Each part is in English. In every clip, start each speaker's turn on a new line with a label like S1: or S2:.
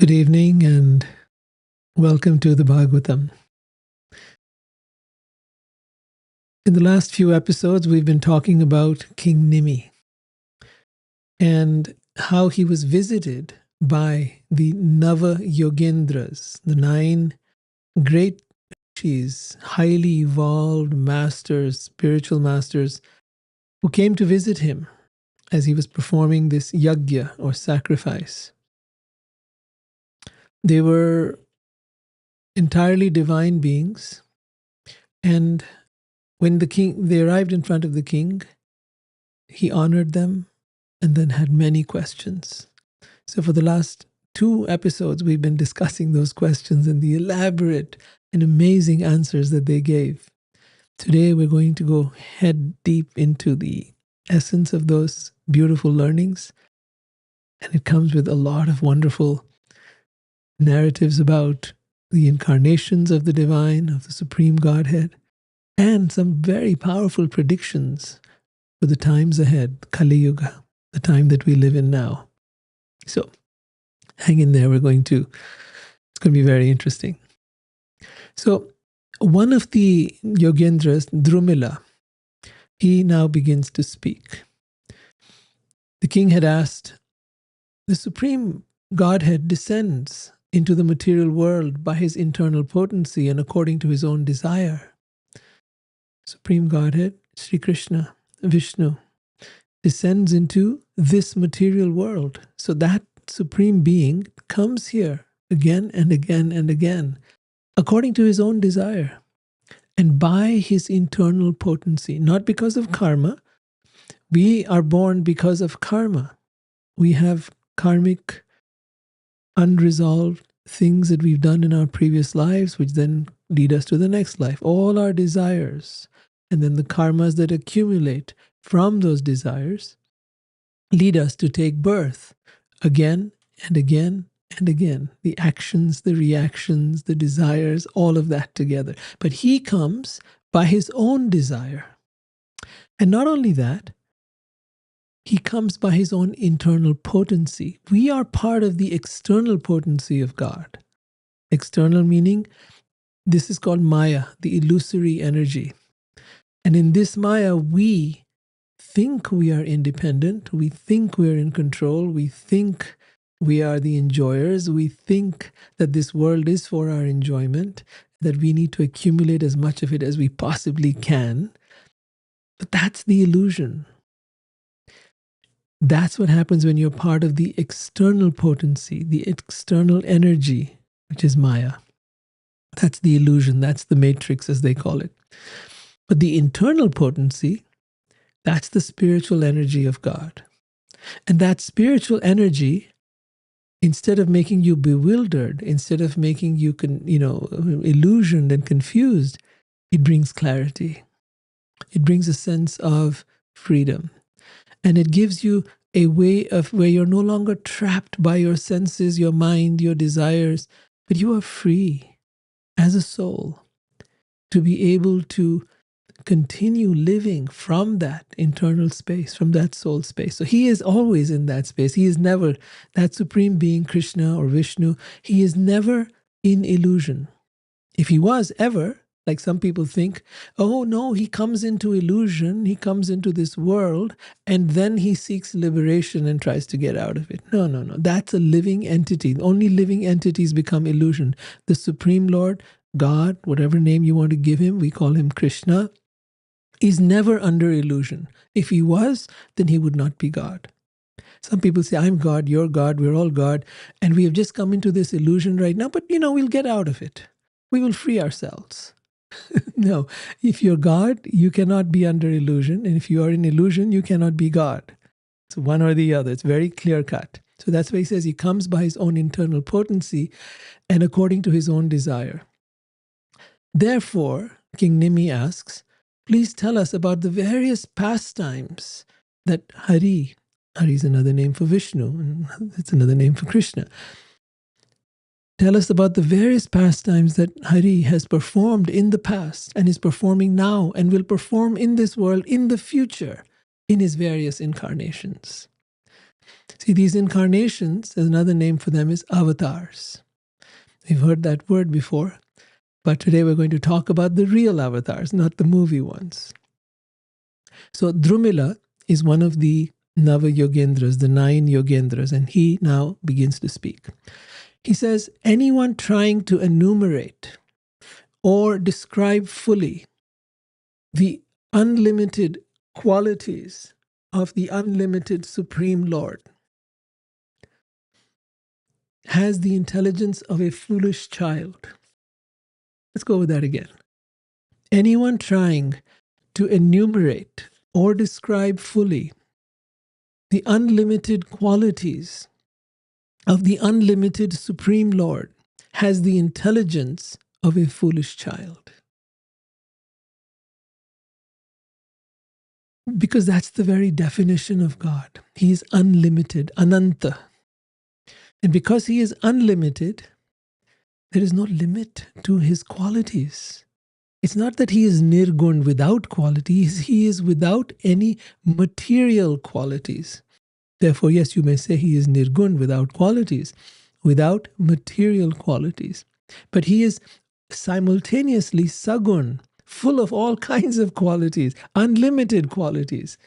S1: Good evening and welcome to the Bhagavatam. In the last few episodes, we've been talking about King Nimi and how he was visited by the Nava Yogendras, the 9 great rishis, highly evolved masters, spiritual masters, who came to visit him as he was performing this yajna or sacrifice. They were entirely divine beings, and when they arrived in front of the king, he honored them and then had many questions. So for the last 2 episodes, we've been discussing those questions and the elaborate and amazing answers that they gave. Today, we're going to go head deep into the essence of those beautiful learnings. And it comes with a lot of wonderful narratives about the incarnations of the divine, of the Supreme Godhead, and some very powerful predictions for the times ahead, Kali Yuga, the time that we live in now. So hang in there. It's going to be very interesting. So one of the Yogendras, Drumila, he now begins to speak. The king had asked, the Supreme Godhead descends into the material world by his internal potency and according to his own desire. Supreme Godhead, Sri Krishna, Vishnu, descends into this material world. So that Supreme Being comes here again and again and again, according to his own desire and by his internal potency, not because of karma. We are born because of karma. We have karmic, unresolved things that we've done in our previous lives, which then lead us to the next life. All our desires, and then the karmas that accumulate from those desires lead us to take birth again and again and again. The actions, the reactions, the desires, all of that together. But he comes by his own desire. And not only that, he comes by his own internal potency. We are part of the external potency of God. External meaning, this is called Maya, the illusory energy. And in this Maya, we think we are independent. We think we're in control. We think we are the enjoyers. We think that this world is for our enjoyment, that we need to accumulate as much of it as we possibly can. But that's the illusion. That's what happens when you're part of the external potency, the external energy, which is Maya. That's the illusion. That's the matrix, as they call it. But the internal potency, that's the spiritual energy of God. And that spiritual energy, instead of making you bewildered, instead of making you illusioned and confused, it brings clarity. It brings a sense of freedom. And it gives you a way of where you're no longer trapped by your senses, your mind, your desires, but you are free as a soul to be able to continue living from that internal space, from that soul space. So he is always in that space. He is never, that Supreme Being, Krishna or Vishnu, he is never in illusion. If he was ever, like some people think, oh no, he comes into illusion, he comes into this world, and then he seeks liberation and tries to get out of it. No. That's a living entity. Only living entities become illusion. The Supreme Lord, God, whatever name you want to give him, we call him Krishna, is never under illusion. If he was, then he would not be God. Some people say, I'm God, you're God, we're all God, and we have just come into this illusion right now, but we'll get out of it. We will free ourselves. No, if you're God, you cannot be under illusion. And if you are in illusion, you cannot be God. It's one or the other. It's very clear cut. So that's why he says he comes by his own internal potency and according to his own desire. Therefore, King Nimi asks, please tell us about the various pastimes that Hari is another name for Vishnu, and it's another name for Krishna. Tell us about the various pastimes that Hari has performed in the past and is performing now and will perform in this world in the future in his various incarnations. See, these incarnations, another name for them is avatars. We've heard that word before, but today we're going to talk about the real avatars, not the movie ones. So Drumila is one of the Nava Yogendras, the 9 Yogendras, and he now begins to speak. He says, anyone trying to enumerate or describe fully the unlimited qualities of the unlimited Supreme Lord has the intelligence of a foolish child. Let's go over that again. Anyone trying to enumerate or describe fully the unlimited qualities of the unlimited Supreme Lord has the intelligence of a foolish child. Because that's the very definition of God. He is unlimited, ananta. And because he is unlimited, there is no limit to his qualities. It's not that he is nirgun, without qualities. He is without any material qualities. Therefore, yes, you may say he is nirgun, without qualities, without material qualities. But he is simultaneously sagun, full of all kinds of qualities, unlimited qualities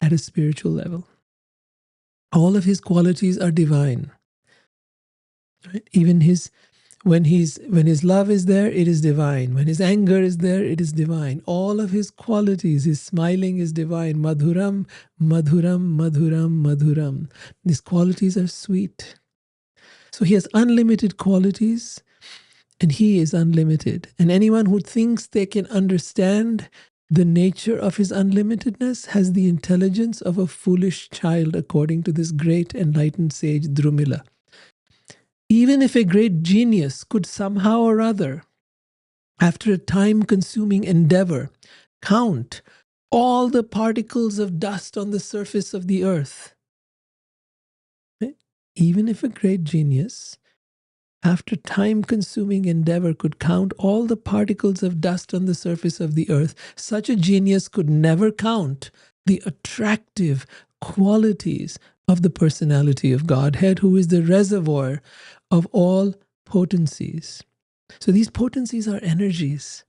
S1: at a spiritual level. All of his qualities are divine. Right? Even when his love is there, it is divine. When his anger is there, it is divine. All of his qualities, his smiling is divine. Madhuram, madhuram, madhuram, madhuram. These qualities are sweet. So he has unlimited qualities, and he is unlimited. And anyone who thinks they can understand the nature of his unlimitedness has the intelligence of a foolish child, according to this great enlightened sage Drumila. Even if a great genius could somehow or other, after a time-consuming endeavor, count all the particles of dust on the surface of the earth, even if a great genius, after time-consuming endeavor, could count all the particles of dust on the surface of the earth, such a genius could never count the attractive qualities of the personality of Godhead, who is the reservoir of all potencies. So these potencies are energies,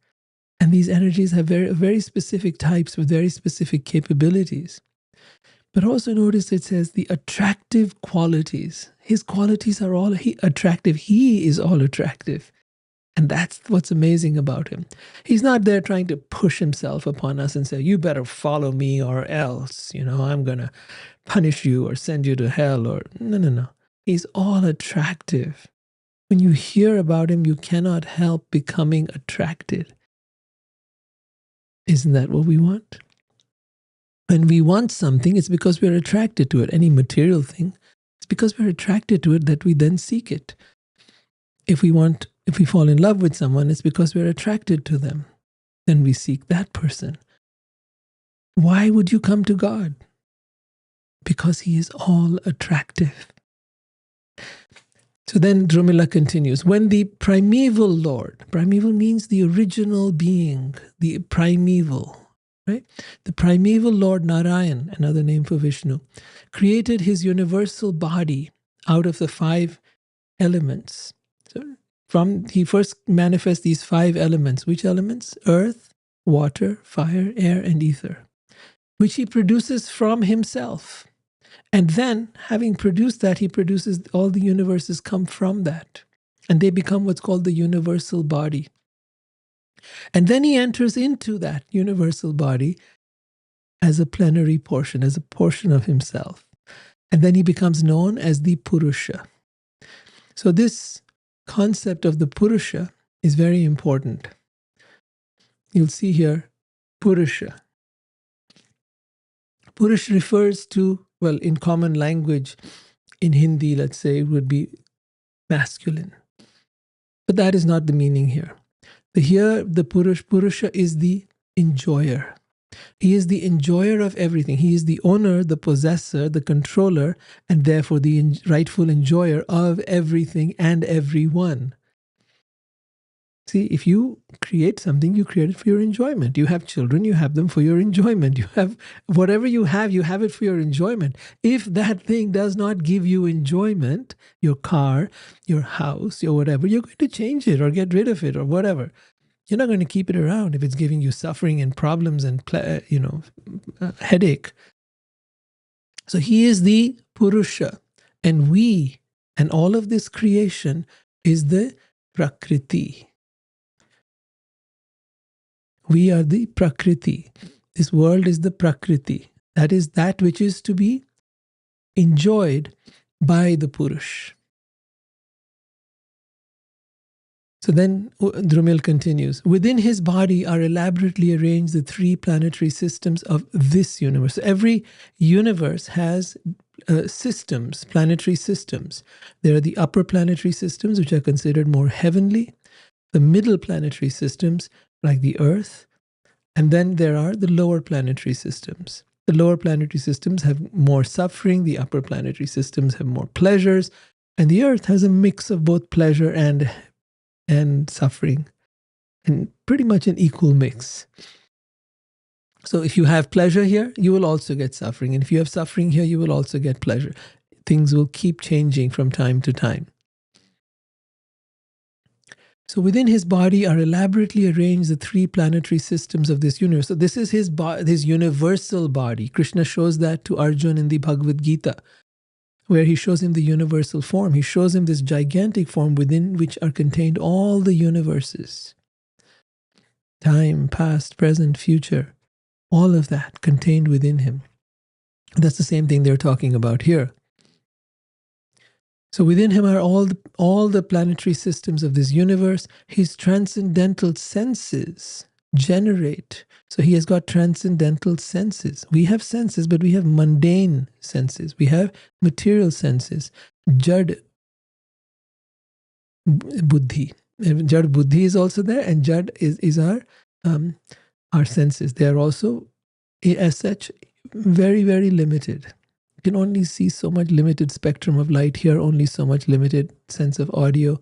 S1: and these energies have very specific types with very specific capabilities. But also notice it says the attractive qualities. His qualities are all attractive. He is all attractive. And that's what's amazing about him. He's not there trying to push himself upon us and say, you better follow me or else, I'm going to punish you or send you to hell or no. He's all attractive. When you hear about him, you cannot help becoming attracted. Isn't that what we want? When we want something, it's because we're attracted to it. Any material thing, it's because we're attracted to it that we then seek it. If we fall in love with someone, it's because we're attracted to them. Then we seek that person. Why would you come to God? Because he is all attractive. So then Drumila continues, when the primeval Lord, primeval means the original being, the primeval, right? The primeval Lord Narayan, another name for Vishnu, created his universal body out of the 5 elements. So he first manifests these 5 elements. Which elements? Earth, water, fire, air, and ether, which he produces from himself. And then, having produced that, he produces all the universes come from that. And they become what's called the universal body. And then he enters into that universal body as a plenary portion, as a portion of himself. And then he becomes known as the Purusha. So this concept of the Purusha is very important. You'll see here, Purusha. Purusha refers to, well, in common language, in Hindi, let's say, it would be masculine. But that is not the meaning here. Here, the Purusha is the enjoyer. He is the enjoyer of everything. He is the owner, the possessor, the controller, and therefore the rightful enjoyer of everything and everyone. See, if you create something, you create it for your enjoyment. You have children, you have them for your enjoyment. You have whatever you have it for your enjoyment. If that thing does not give you enjoyment, your car, your house, your whatever, you're going to change it or get rid of it or whatever. You're not going to keep it around if it's giving you suffering and problems and headache. So he is the Purusha, and we and all of this creation is the Prakriti. We are the Prakriti. This world is the Prakriti. That is that which is to be enjoyed by the Purush. So then Drumil continues, within his body are elaborately arranged the 3 planetary systems of this universe. Every universe has systems, planetary systems. There are the upper planetary systems, which are considered more heavenly, the middle planetary systems, like the Earth, and then there are the lower planetary systems. The lower planetary systems have more suffering, the upper planetary systems have more pleasures, and the Earth has a mix of both pleasure and suffering, and pretty much an equal mix. So if you have pleasure here, you will also get suffering. And if you have suffering here, you will also get pleasure. Things will keep changing from time to time. So within his body are elaborately arranged the 3 planetary systems of this universe. So this is his universal body. Krishna shows that to Arjuna in the Bhagavad Gita, where he shows him the universal form. He shows him this gigantic form within which are contained all the universes. Time, past, present, future. All of that contained within him. That's the same thing they're talking about here. So within him are all the planetary systems of this universe. His transcendental senses generate. So he has got transcendental senses. We have senses, but we have mundane senses. We have material senses. Jad buddhi. Jad buddhi is also there, and jad is our senses. They are also, as such, very, very limited. You can only see so much limited spectrum of light here, only so much limited sense of audio.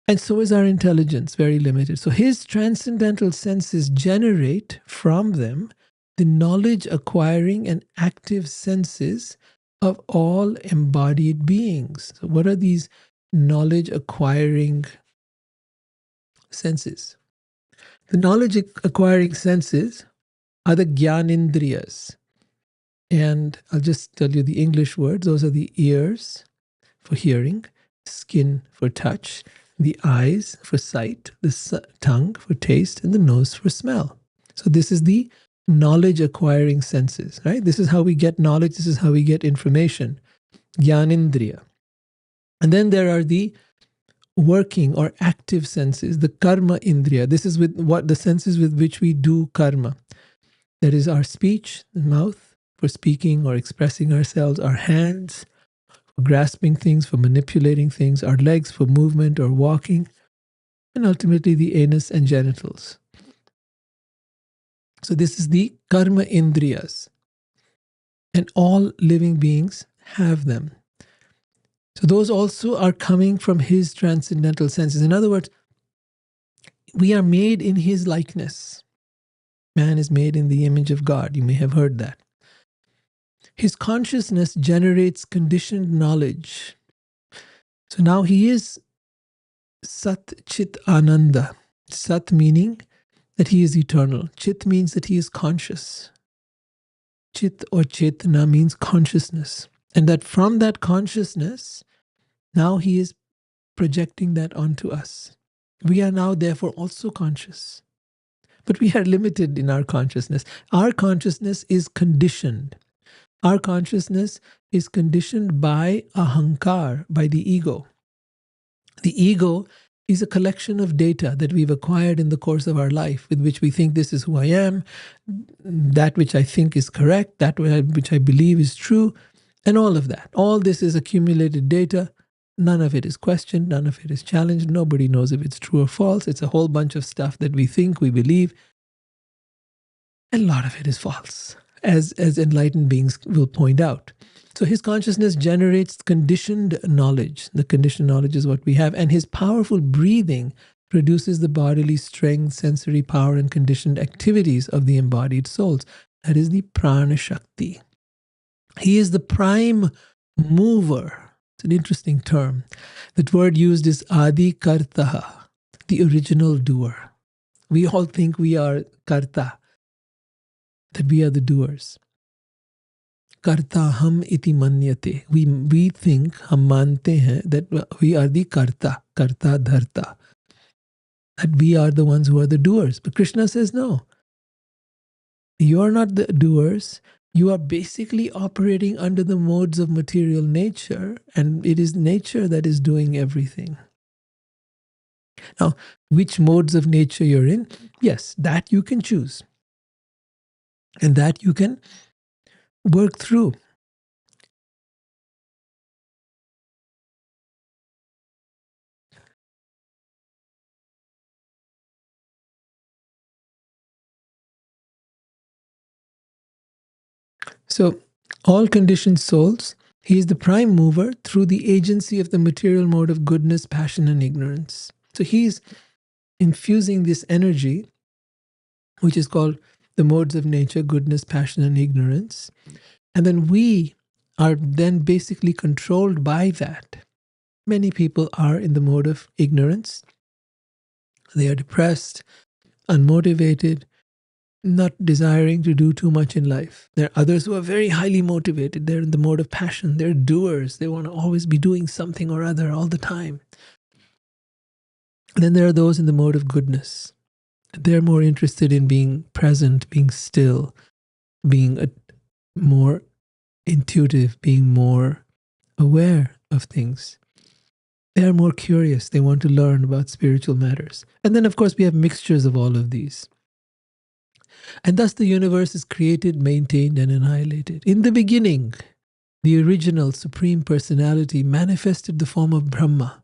S1: And so is our intelligence, very limited. So his transcendental senses generate from them the knowledge acquiring and active senses of all embodied beings. So what are these knowledge acquiring senses? The knowledge acquiring senses are the Gyanindriyas. And I'll just tell you the English words. Those are the ears for hearing, skin for touch, the eyes for sight, the tongue for taste, and the nose for smell. So this is the knowledge acquiring senses, right? This is how we get knowledge. This is how we get information. Gyanindriya. And then there are the working or active senses, the karma indriya. This is with what the senses with which we do karma. That is our speech, the mouth, for speaking or expressing ourselves, our hands for grasping things, for manipulating things, our legs for movement or walking, and ultimately the anus and genitals. So this is the karma indriyas. And all living beings have them. So those also are coming from his transcendental senses. In other words, we are made in his likeness. Man is made in the image of God. You may have heard that. His consciousness generates conditioned knowledge. So now he is Sat Chit Ananda. Sat meaning that he is eternal. Chit means that he is conscious. Chit or Chetana means consciousness. And that from that consciousness, now he is projecting that onto us. We are now therefore also conscious. But we are limited in our consciousness. Our consciousness is conditioned. Our consciousness is conditioned by ahankar, by the ego. The ego is a collection of data that we've acquired in the course of our life, with which we think this is who I am, that which I think is correct, that which I believe is true, and all of that. All this is accumulated data. None of it is questioned. None of it is challenged. Nobody knows if it's true or false. It's a whole bunch of stuff that we think, we believe, and a lot of it is false, as enlightened beings will point out. So his consciousness generates conditioned knowledge. The conditioned knowledge is what we have. And his powerful breathing produces the bodily strength, sensory power, and conditioned activities of the embodied souls. That is the prana shakti. He is the prime mover. It's an interesting term. That word used is adi kartaha, the original doer. We all think we are karta, that we are the doers. Karta ham iti manyate. We think, hum mante hain, that we are the karta dharta. That we are the ones who are the doers. But Krishna says, no. You are not the doers. You are basically operating under the modes of material nature, and it is nature that is doing everything. Now, which modes of nature you're in, yes, that you can choose. And that you can work through. So, all conditioned souls, he is the prime mover through the agency of the material mode of goodness, passion, and ignorance. So he's infusing this energy, which is called the modes of nature, goodness, passion, and ignorance. And then we are then basically controlled by that. Many people are in the mode of ignorance. They are depressed, unmotivated, not desiring to do too much in life. There are others who are very highly motivated. They're in the mode of passion. They're doers. They want to always be doing something or other all the time. And then there are those in the mode of goodness. They're more interested in being present, being still, being more intuitive, being more aware of things. They are more curious. They want to learn about spiritual matters. And then, of course, we have mixtures of all of these. And thus the universe is created, maintained, and annihilated. In the beginning, the original Supreme Personality manifested the form of Brahma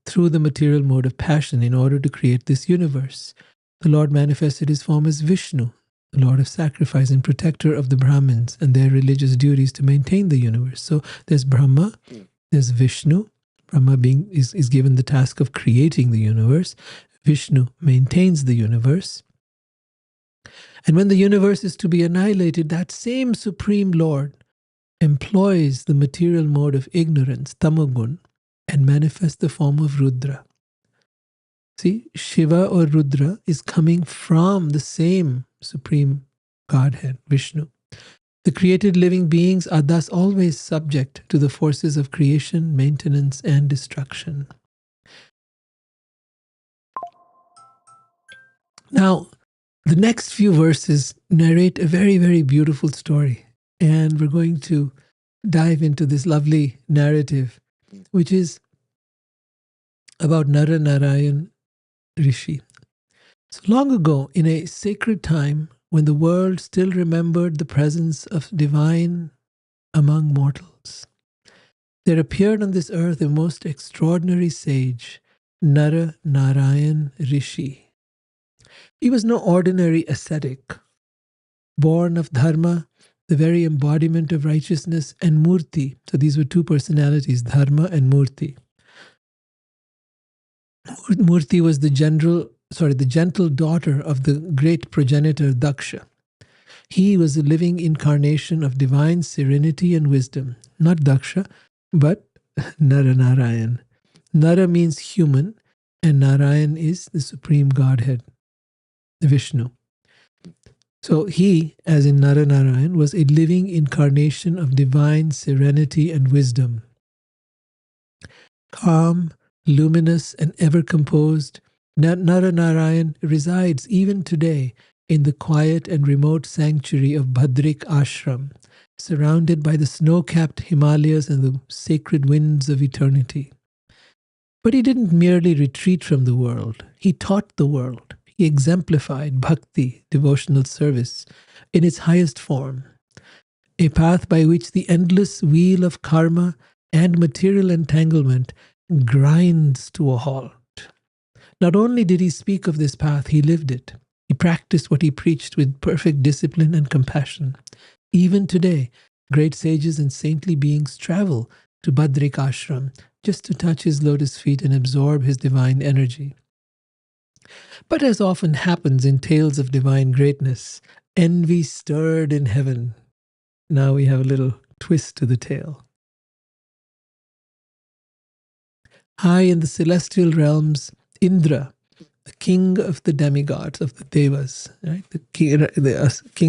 S1: through the material mode of passion in order to create this universe. The Lord manifested his form as Vishnu, the Lord of sacrifice and protector of the Brahmins and their religious duties to maintain the universe. So there's Brahma, there's Vishnu. Brahma is given the task of creating the universe. Vishnu maintains the universe. And when the universe is to be annihilated, that same Supreme Lord employs the material mode of ignorance, tamagun, and manifests the form of Rudra. See, Shiva or Rudra is coming from the same Supreme Godhead, Vishnu. The created living beings are thus always subject to the forces of creation, maintenance, and destruction. Now, the next few verses narrate a very, very beautiful story. And we're going to dive into this lovely narrative, which is about Nara Narayan Rishi. So long ago, in a sacred time, when the world still remembered the presence of divine among mortals, there appeared on this earth a most extraordinary sage, Nara Narayan Rishi. He was no ordinary ascetic, born of Dharma, the very embodiment of righteousness, and Murti. So these were two personalities, Dharma and Murti. Murti was the gentle daughter of the great progenitor Daksha. He was a living incarnation of divine serenity and wisdom. Not Daksha, but Nara Narayan. Nara means human, and Narayan is the supreme Godhead, Vishnu. So he, as in Nara Narayan, was a living incarnation of divine serenity and wisdom. Calm, luminous, and ever composed, Nara Narayan resides even today in the quiet and remote sanctuary of Bhadrik Ashram, surrounded by the snow-capped Himalayas and the sacred winds of eternity. But he didn't merely retreat from the world. He taught the world. He exemplified bhakti, devotional service, in its highest form, a path by which the endless wheel of karma and material entanglement grinds to a halt. Not only did he speak of this path, he lived it. He practiced what he preached with perfect discipline and compassion. Even today, great sages and saintly beings travel to Bhadrik Ashram just to touch his lotus feet and absorb his divine energy. But as often happens in tales of divine greatness, envy stirred in heaven. Now we have a little twist to the tale. High in the celestial realms, Indra, the king of the demigods, of the Devas, right? The king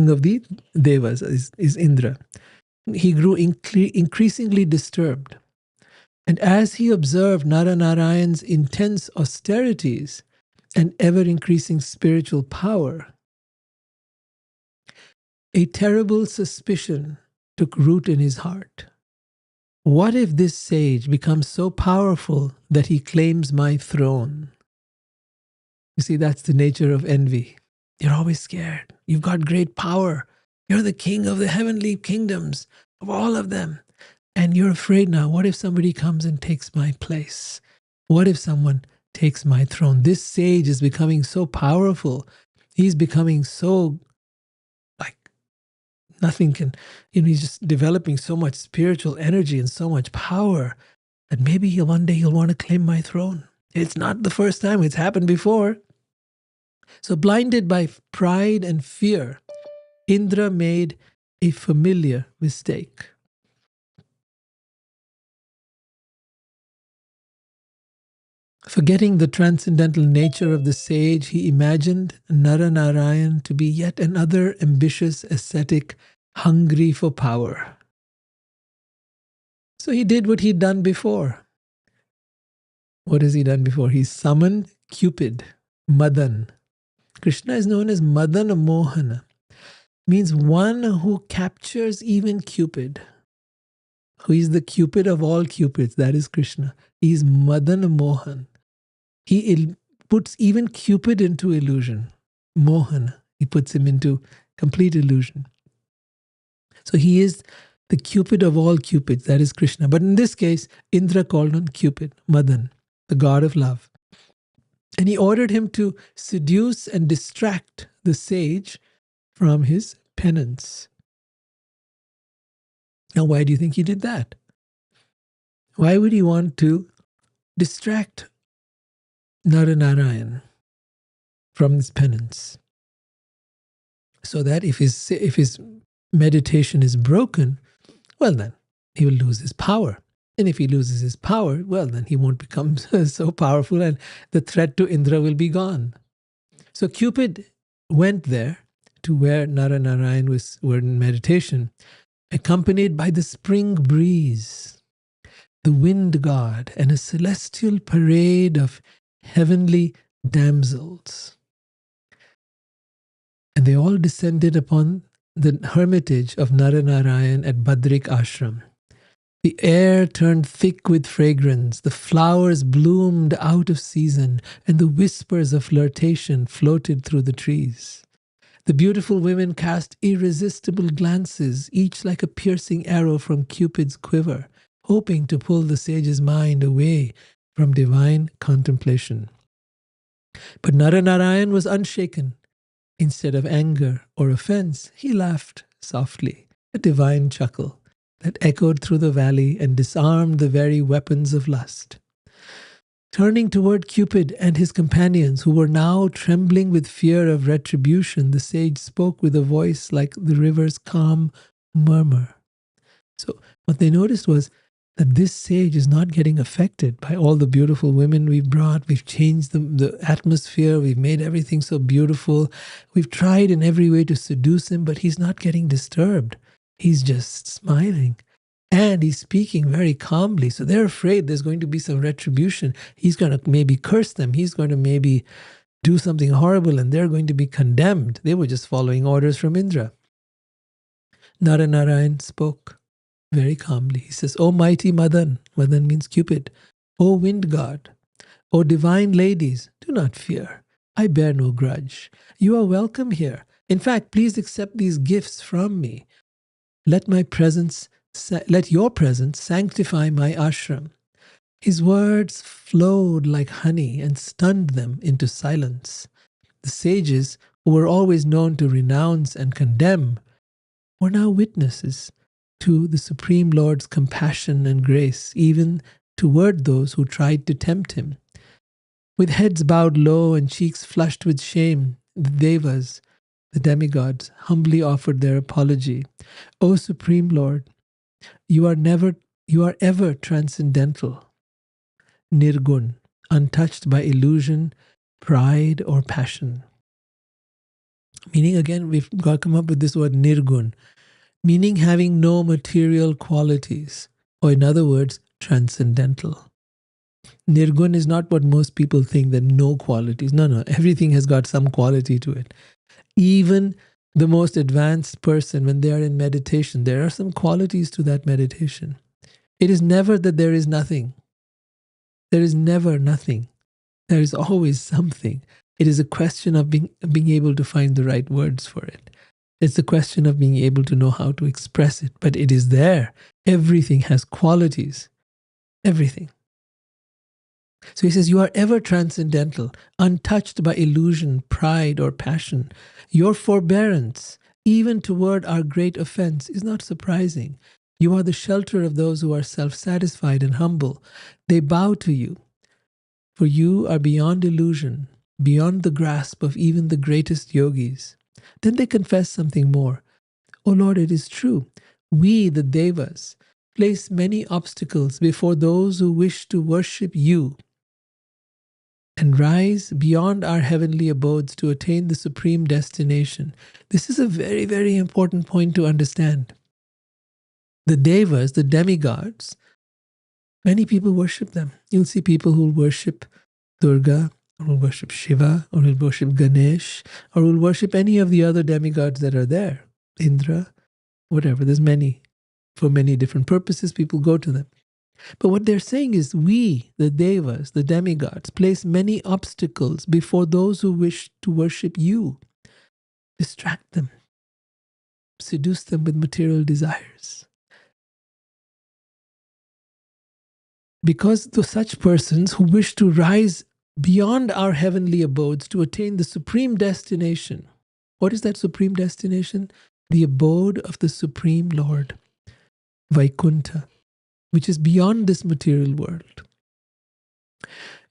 S1: of the Devas is Indra. He grew increasingly disturbed. And as he observed Narayan's intense austerities and ever-increasing spiritual power, a terrible suspicion took root in his heart. What if this sage becomes so powerful that he claims my throne? You see, that's the nature of envy. You're always scared. You've got great power. You're the king of the heavenly kingdoms, of all of them. And you're afraid now. What if somebody comes and takes my place? What if someone takes my throne? This sage is becoming so powerful. He's becoming so, like, nothing can, he's just developing so much spiritual energy and so much power that maybe one day he'll want to claim my throne. It's not the first time. It's happened before. So blinded by pride and fear, Indra made a familiar mistake. Forgetting the transcendental nature of the sage, he imagined Narayan to be yet another ambitious ascetic, hungry for power. So he did what he'd done before. What has he done before? He summoned Cupid, Madan. Krishna is known as Madana Mohana, means one who captures even Cupid. Who is the Cupid of all Cupids? That is Krishna. He is Madana Mohan. He puts even Cupid into illusion. Mohan, he puts him into complete illusion. So he is the Cupid of all Cupids. That is Krishna. But in this case, Indra called on Cupid, Madan, the god of love. And he ordered him to seduce and distract the sage from his penance. Now, why do you think he did that? Why would he want to distract Narayan from his penance? So that if his meditation is broken, well then, he will lose his power. And if he loses his power, well then he won't become so powerful and the threat to Indra will be gone. So Cupid went there to where Narayan were in meditation, accompanied by the spring breeze, the wind god, and a celestial parade of heavenly damsels. And they all descended upon the hermitage of Narayan at Badrik Ashram. The air turned thick with fragrance, the flowers bloomed out of season, and the whispers of flirtation floated through the trees. The beautiful women cast irresistible glances, each like a piercing arrow from Cupid's quiver, hoping to pull the sage's mind away from divine contemplation. But Narayan was unshaken. Instead of anger or offense, he laughed softly, a divine chuckle that echoed through the valley and disarmed the very weapons of lust. Turning toward Cupid and his companions, who were now trembling with fear of retribution, the sage spoke with a voice like the river's calm murmur. So what they noticed was that this sage is not getting affected by all the beautiful women we've brought. We've changed the atmosphere. We've made everything so beautiful. We've tried in every way to seduce him, but he's not getting disturbed. He's just smiling. And he's speaking very calmly. So they're afraid there's going to be some retribution. He's going to maybe curse them. He's going to maybe do something horrible and they're going to be condemned. They were just following orders from Indra. Narayan spoke very calmly. He says, "O mighty Madan," Madan means Cupid, "O wind god, O divine ladies, do not fear. I bear no grudge. You are welcome here. In fact, please accept these gifts from me. Let your presence sanctify my ashram." His words flowed like honey and stunned them into silence. The sages, who were always known to renounce and condemn, were now witnesses to the Supreme Lord's compassion and grace, even toward those who tried to tempt him. With heads bowed low and cheeks flushed with shame, the devas, the demigods, humbly offered their apology. O Supreme Lord, you are ever transcendental, nirgun, untouched by illusion, pride, or passion. Meaning, again, we've got to come up with this word nirgun, meaning having no material qualities, or in other words, transcendental. Nirgun is not what most people think, that no qualities. No, everything has got some quality to it. Even the most advanced person, when they are in meditation, there are some qualities to that meditation. It is never that there is nothing. There is never nothing. There is always something. It is a question of being able to find the right words for it. It's a question of being able to know how to express it. But it is there. Everything has qualities. Everything. So he says, you are ever transcendental, untouched by illusion, pride, or passion. Your forbearance, even toward our great offense, is not surprising. You are the shelter of those who are self-satisfied and humble. They bow to you, for you are beyond illusion, beyond the grasp of even the greatest yogis. Then they confess something more. O Lord, it is true. We, the devas, place many obstacles before those who wish to worship you and rise beyond our heavenly abodes to attain the supreme destination. This is a very, very important point to understand. The devas, the demigods, many people worship them. You'll see people who worship Durga, or will worship Shiva, or will worship Ganesh, or will worship any of the other demigods that are there. Indra, whatever. There's many. For many different purposes, people go to them. But what they're saying is, we, the devas, the demigods, place many obstacles before those who wish to worship you. Distract them. Seduce them with material desires. Because to such persons who wish to rise beyond our heavenly abodes to attain the supreme destination. What is that supreme destination? The abode of the Supreme Lord, Vaikuntha, which is beyond this material world.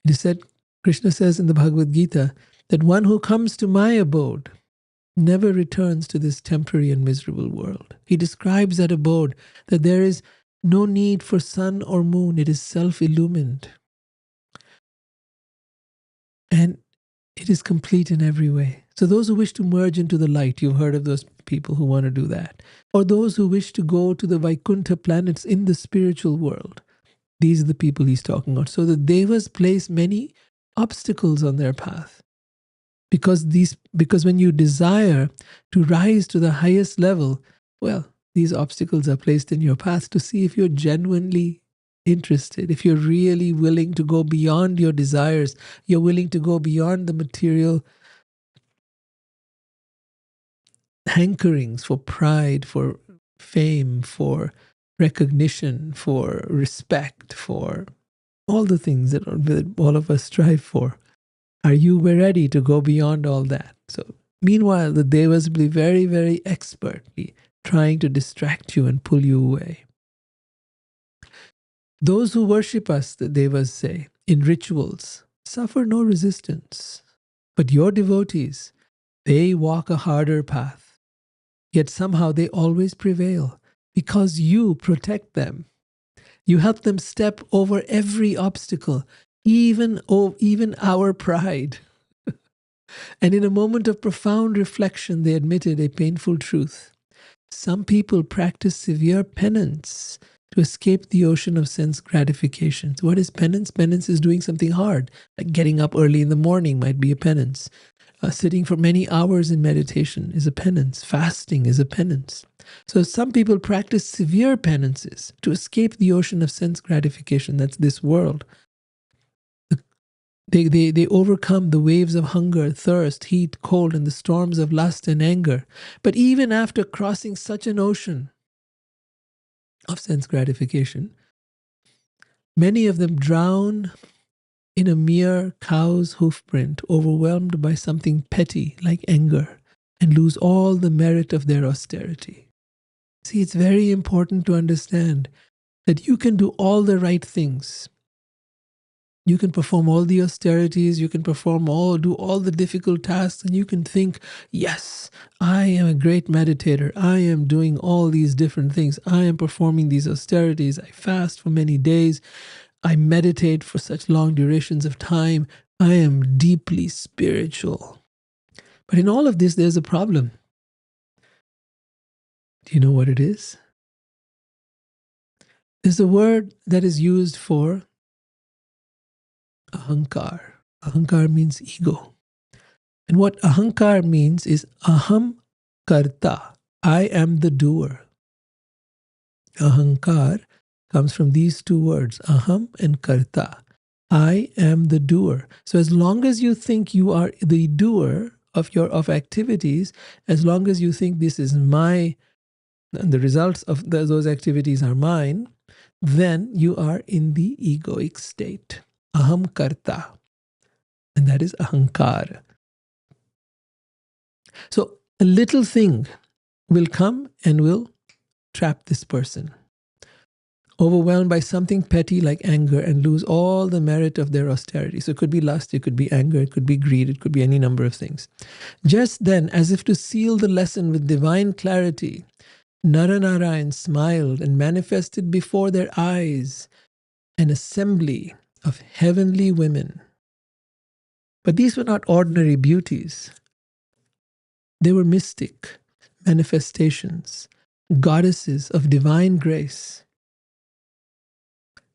S1: It is said, Krishna says in the Bhagavad Gita, that one who comes to my abode never returns to this temporary and miserable world. He describes that abode, that there is no need for sun or moon. It is self-illumined. And it is complete in every way. So those who wish to merge into the light, you've heard of those people who want to do that. Or those who wish to go to the Vaikuntha planets in the spiritual world. These are the people he's talking about. So the devas place many obstacles on their path. Because when you desire to rise to the highest level, well, these obstacles are placed in your path to see if you're genuinely interested, if you're really willing to go beyond your desires, you're willing to go beyond the material hankerings for pride, for fame, for recognition, for respect, for all the things that all of us strive for. Are you ready to go beyond all that? So, meanwhile, the devas will be very, very expertly trying to distract you and pull you away. Those who worship us, the devas say, in rituals, suffer no resistance. But your devotees, they walk a harder path. Yet somehow they always prevail because you protect them. You help them step over every obstacle, even our pride. And in a moment of profound reflection, they admitted a painful truth. Some people practice severe penance to escape the ocean of sense gratifications. What is penance? Penance is doing something hard, like getting up early in the morning might be a penance. Sitting for many hours in meditation is a penance. Fasting is a penance. So some people practice severe penances to escape the ocean of sense gratification. That's this world. They overcome the waves of hunger, thirst, heat, cold, and the storms of lust and anger. But even after crossing such an ocean of sense gratification, many of them drown in a mere cow's hoofprint, overwhelmed by something petty like anger, and lose all the merit of their austerity. See, it's very important to understand that you can do all the right things. You can perform all the austerities, you can do all the difficult tasks, and you can think, yes, I am a great meditator. I am doing all these different things. I am performing these austerities. I fast for many days. I meditate for such long durations of time. I am deeply spiritual. But in all of this, there's a problem. Do you know what it is? There's a word that is used for ahankar. Ahankar means ego. And what ahankar means is aham karta. I am the doer. Ahankar comes from these two words, aham and karta. I am the doer. So as long as you think you are the doer of activities, as long as you think this is my, and the results of those activities are mine, then you are in the egoic state. Aham karta. And that is ahankar. So a little thing will come and will trap this person. Overwhelmed by something petty like anger and lose all the merit of their austerity. So it could be lust, it could be anger, it could be greed, it could be any number of things. Just then, as if to seal the lesson with divine clarity, Naranarayan smiled and manifested before their eyes an assembly of heavenly women. But these were not ordinary beauties. They were mystic manifestations, goddesses of divine grace,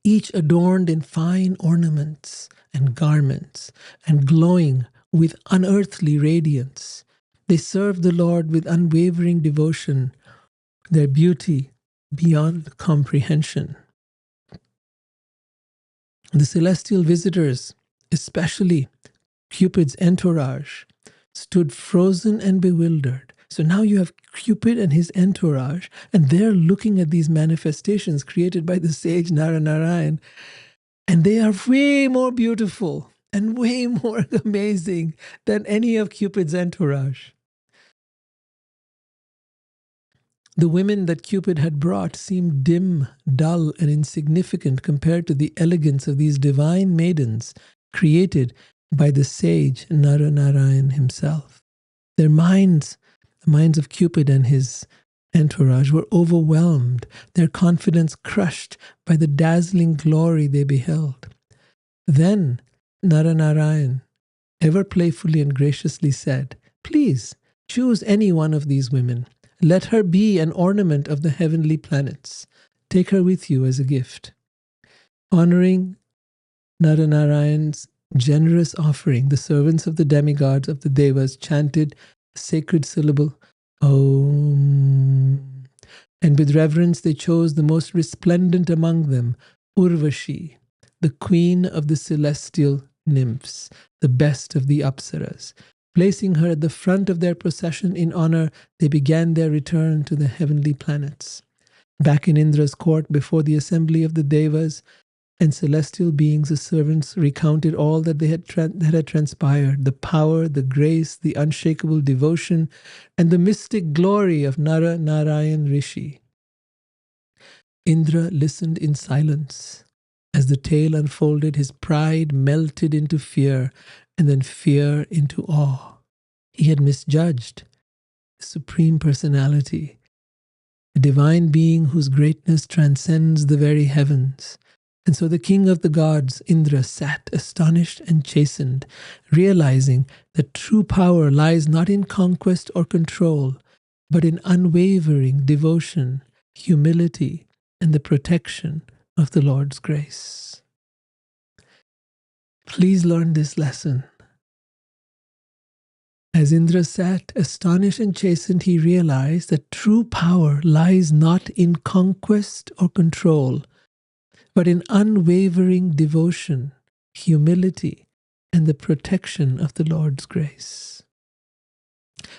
S1: each adorned in fine ornaments and garments and glowing with unearthly radiance. They served the Lord with unwavering devotion, their beauty beyond comprehension. The celestial visitors, especially Cupid's entourage, stood frozen and bewildered. So now you have Cupid and his entourage, and they're looking at these manifestations created by the sage Naranarayan, and they are way more beautiful and way more amazing than any of Cupid's entourage. The women that Cupid had brought seemed dim, dull, and insignificant compared to the elegance of these divine maidens created by the sage Naranarayan himself. Their minds, the minds of Cupid and his entourage, were overwhelmed, their confidence crushed by the dazzling glory they beheld. Then Naranarayan, ever playfully and graciously, said, "Please choose any one of these women. Let her be an ornament of the heavenly planets. Take her with you as a gift." Honoring Naranarayan's generous offering, the servants of the demigods of the Devas chanted a sacred syllable, Om. And with reverence they chose the most resplendent among them, Urvashi, the queen of the celestial nymphs, the best of the Apsaras. Placing her at the front of their procession in honor, they began their return to the heavenly planets. Back in Indra's court, before the assembly of the Devas and celestial beings, the servants recounted all that had transpired, the power, the grace, the unshakable devotion, and the mystic glory of Narayan Rishi. Indra listened in silence. As the tale unfolded, his pride melted into fear, and then fear into awe. He had misjudged the Supreme Personality, the divine being whose greatness transcends the very heavens. And so the king of the gods, Indra, sat astonished and chastened, realizing that true power lies not in conquest or control, but in unwavering devotion, humility, and the protection of the Lord's grace. Please learn this lesson. As Indra sat astonished and chastened, he realized that true power lies not in conquest or control, but in unwavering devotion, humility, and the protection of the Lord's grace.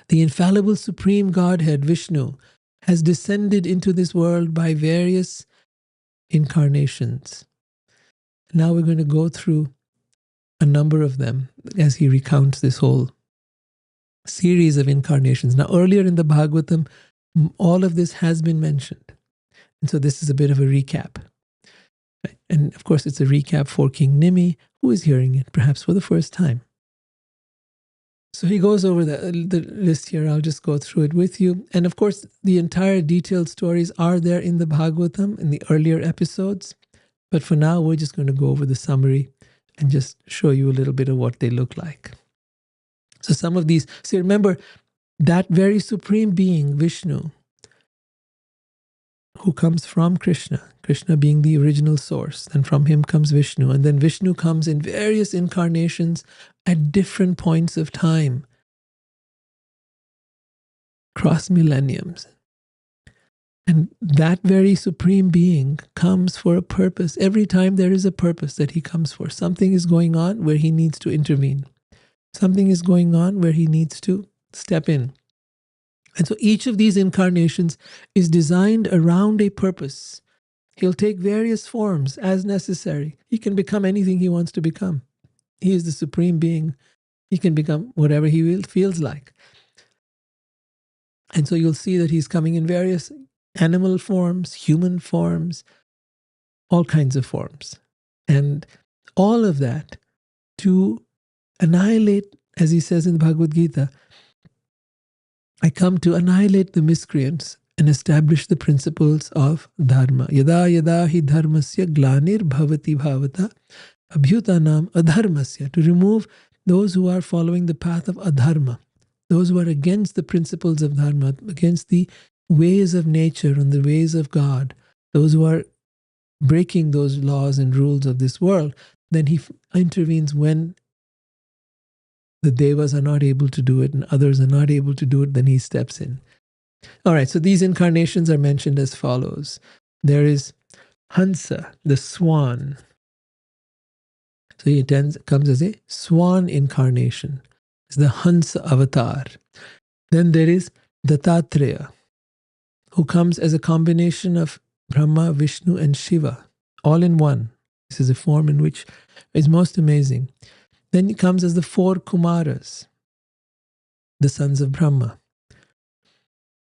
S1: The infallible Supreme Godhead, Vishnu, has descended into this world by various incarnations. Now we're going to go through a number of them as he recounts this whole series of incarnations. Now, earlier in the Bhagavatam, all of this has been mentioned. And so this is a bit of a recap. And of course, it's a recap for King Nimi, who is hearing it, perhaps for the first time. So he goes over the list here. I'll just go through it with you. And of course, the entire detailed stories are there in the Bhagavatam in the earlier episodes. But for now, we're just going to go over the summary and just show you a little bit of what they look like. So some of these, so remember, that very supreme being, Vishnu, who comes from Krishna, Krishna being the original source, and from him comes Vishnu. And then Vishnu comes in various incarnations at different points of time, across millenniums. And that very supreme being comes for a purpose. Every time there is a purpose that he comes for. Something is going on where he needs to intervene. Something is going on where he needs to step in. And so each of these incarnations is designed around a purpose. He'll take various forms as necessary. He can become anything he wants to become. He is the supreme being. He can become whatever he feels like. And so you'll see that he's coming in various animal forms, human forms, all kinds of forms. And all of that to annihilate, as he says in the Bhagavad Gita, I come to annihilate the miscreants and establish the principles of dharma. Yada yada hi dharmasya glanir bhavati bhavata abhyutanam adharmasya. To remove those who are following the path of adharma, those who are against the principles of dharma, against the ways of nature and the ways of God, those who are breaking those laws and rules of this world, then he intervenes when the devas are not able to do it and others are not able to do it, then he steps in. All right, so these incarnations are mentioned as follows. There is Hansa, the swan. So he comes as a swan incarnation. It's the Hansa avatar. Then there is Dattatreya, who comes as a combination of Brahma, Vishnu, and Shiva, all in one. This is a form in which is most amazing. Then he comes as the four Kumaras, the sons of Brahma.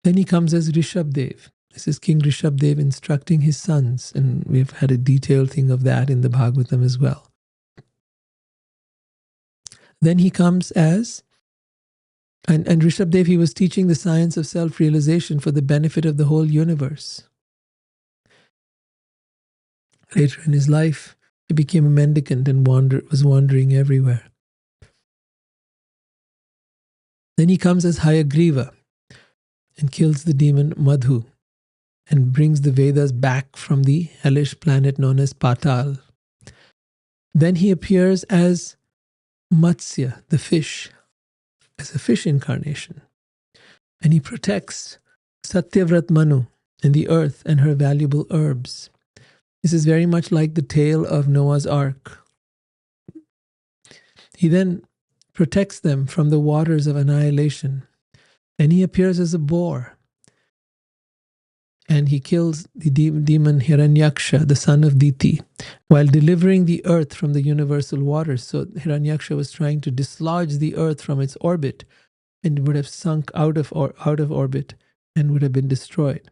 S1: Then he comes as Rishabdev. This is King Rishabdev instructing his sons, and we've had a detailed thing of that in the Bhagavatam as well. Then he comes as, and Rishabdev, he was teaching the science of self-realization for the benefit of the whole universe. Later in his life, he became a mendicant and was wandering everywhere. Then he comes as Hayagriva and kills the demon Madhu and brings the Vedas back from the hellish planet known as Patal. Then he appears as Matsya, the fish, as a fish incarnation. And he protects Satyavrat Manu and the earth and her valuable herbs. This is very much like the tale of Noah's Ark. He then protects them from the waters of annihilation. And he appears as a boar. And he kills the demon Hiranyaksha, the son of Diti, while delivering the earth from the universal waters. So Hiranyaksha was trying to dislodge the earth from its orbit, and it would have sunk out of orbit and would have been destroyed.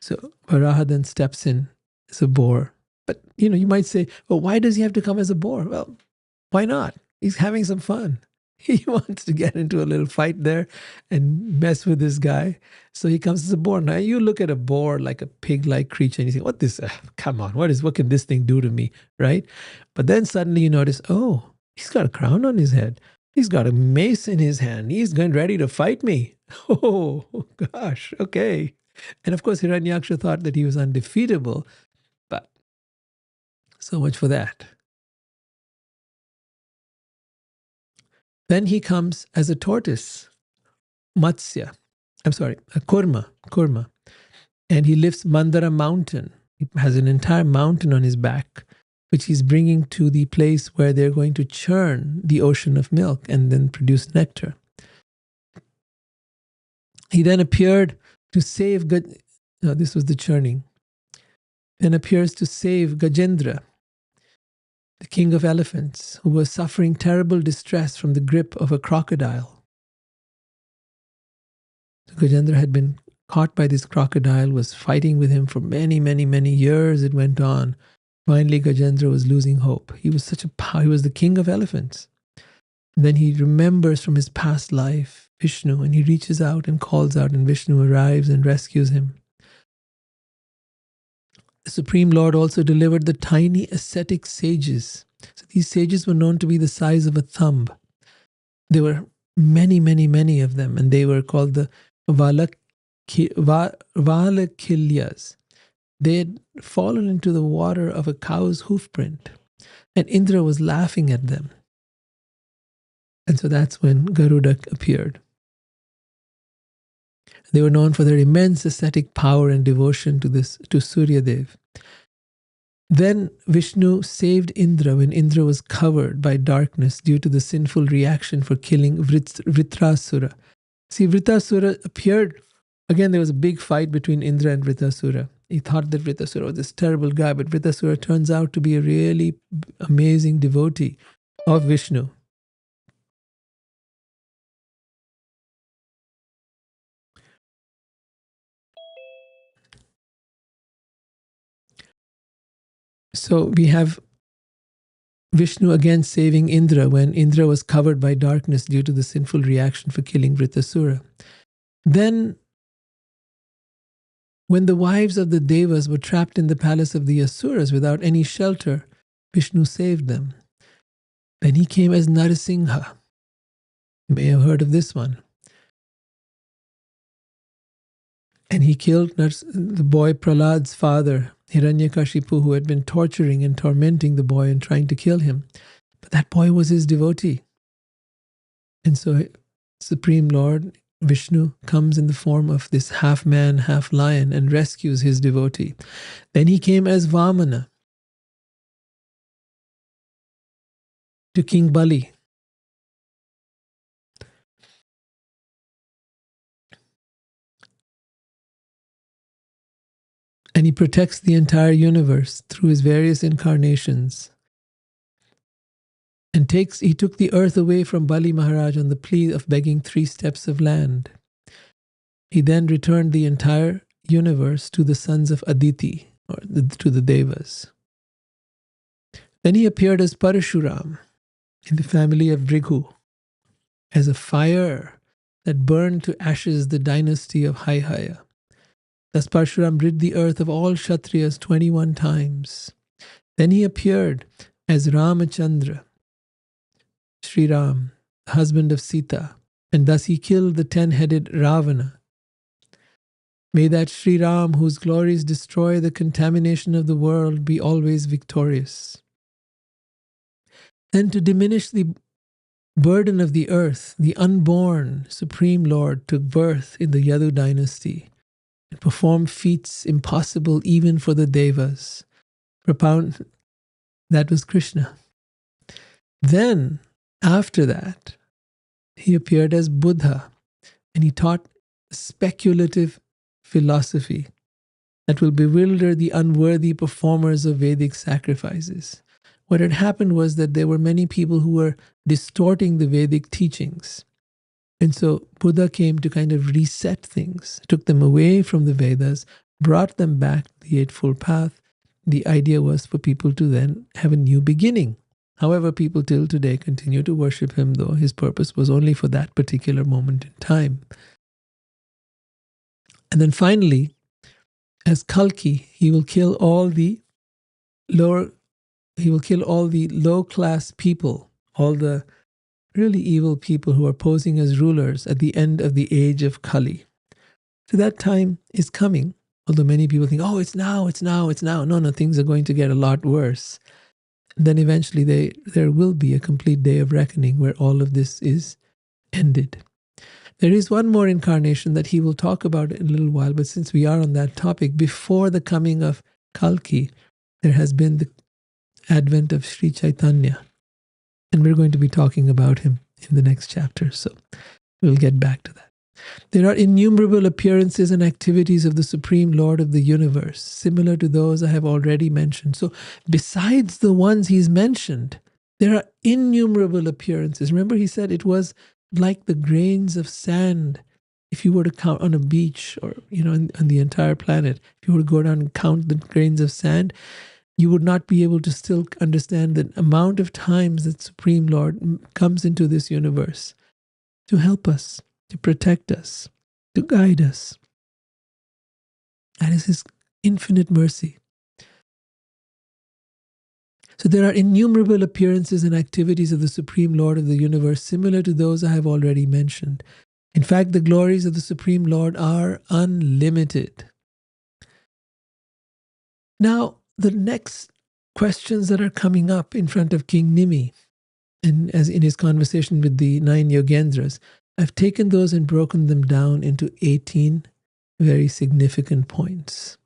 S1: So Varaha then steps in as a boar. But, you might say, well, why does he have to come as a boar? Well, why not? He's having some fun. He wants to get into a little fight there and mess with this guy. So he comes as a boar. Now you look at a boar like a pig-like creature and you think, come on, what can this thing do to me, right? But then suddenly you notice, oh, he's got a crown on his head. He's got a mace in his hand. He's ready to fight me. Oh, gosh, okay. And of course, Hiranyaksha thought that he was undefeatable, but so much for that. Then he comes as a tortoise, Matsya. A Kurma. And he lifts Mandara mountain. He has an entire mountain on his back, which he's bringing to the place where they're going to churn the ocean of milk and then produce nectar. He then appeared to save, this was the churning. Then appears to save Gajendra, the king of elephants, who was suffering terrible distress from the grip of a crocodile. So Gajendra had been caught by this crocodile, was fighting with him for many, many, many years. It went on. Finally, Gajendra was losing hope. He was such a power. He was the king of elephants. And then he remembers from his past life Vishnu, and he reaches out and calls out, and Vishnu arrives and rescues him. The Supreme Lord also delivered the tiny ascetic sages. So these sages were known to be the size of a thumb. There were many, many, many of them, and they were called the Valakilyas. They had fallen into the water of a cow's hoofprint, and Indra was laughing at them. And so that's when Garuda appeared. They were known for their immense ascetic power and devotion to Suryadev. Then Vishnu saved Indra when Indra was covered by darkness due to the sinful reaction for killing Vritrasura. See, Vritrasura appeared. Again, there was a big fight between Indra and Vritrasura. He thought that Vritrasura was this terrible guy, but Vritrasura turns out to be a really amazing devotee of Vishnu. So we have Vishnu again saving Indra when Indra was covered by darkness due to the sinful reaction for killing Vritrasura. Then, when the wives of the Devas were trapped in the palace of the Asuras without any shelter, Vishnu saved them. Then he came as Narasingha. You may have heard of this one. And he killed the boy Prahlad's father, Hiranyakashipu, who had been torturing and tormenting the boy and trying to kill him. But that boy was his devotee. And so Supreme Lord Vishnu comes in the form of this half man, half lion and rescues his devotee. Then he came as Vamana to King Bali. And he protects the entire universe through his various incarnations. And he took the earth away from Bali Maharaj on the plea of begging 3 steps of land. He then returned the entire universe to the sons of Aditi, or to the Devas. Then he appeared as Parashuram in the family of Brighu, as a fire that burned to ashes the dynasty of Haihaya. Thus Parshuram rid the earth of all Kshatriyas 21 times. Then he appeared as Ramachandra, Sri Ram, the husband of Sita, and thus he killed the 10-headed Ravana. May that Sri Ram, whose glories destroy the contamination of the world, be always victorious. Then to diminish the burden of the earth, the unborn Supreme Lord took birth in the Yadu dynasty and performed feats impossible even for the Devas. That was Krishna. Then, after that, he appeared as Buddha, and he taught speculative philosophy that will bewilder the unworthy performers of Vedic sacrifices. What had happened was that there were many people who were distorting the Vedic teachings. And so Buddha came to kind of reset things, took them away from the Vedas, brought them back to the Eightfold Path. The idea was for people to then have a new beginning. However, people till today continue to worship him, though his purpose was only for that particular moment in time. And then finally, as Kalki, he will kill all the low-class people, all the really evil people who are posing as rulers at the end of the age of Kali. So that time is coming, although many people think, oh, it's now. No, things are going to get a lot worse. And then eventually there will be a complete day of reckoning where all of this is ended. There is one more incarnation that he will talk about in a little while, but since we are on that topic, before the coming of Kalki, there has been the advent of Sri Chaitanya. And we're going to be talking about him in the next chapter, so we'll get back to that. There are innumerable appearances and activities of the Supreme Lord of the universe, similar to those I have already mentioned. So besides the ones he's mentioned, there are innumerable appearances. Remember, he said it was like the grains of sand. If you were to count on a beach or, on the entire planet, if you were to go down and count the grains of sand, you would not be able to still understand the amount of times that Supreme Lord comes into this universe to help us, to protect us, to guide us. That is His infinite mercy. So there are innumerable appearances and activities of the Supreme Lord of the universe similar to those I have already mentioned. In fact, the glories of the Supreme Lord are unlimited. Now, the next questions that are coming up in front of King Nimi, and as in his conversation with the 9 Yogendras, I've taken those and broken them down into 18 very significant points.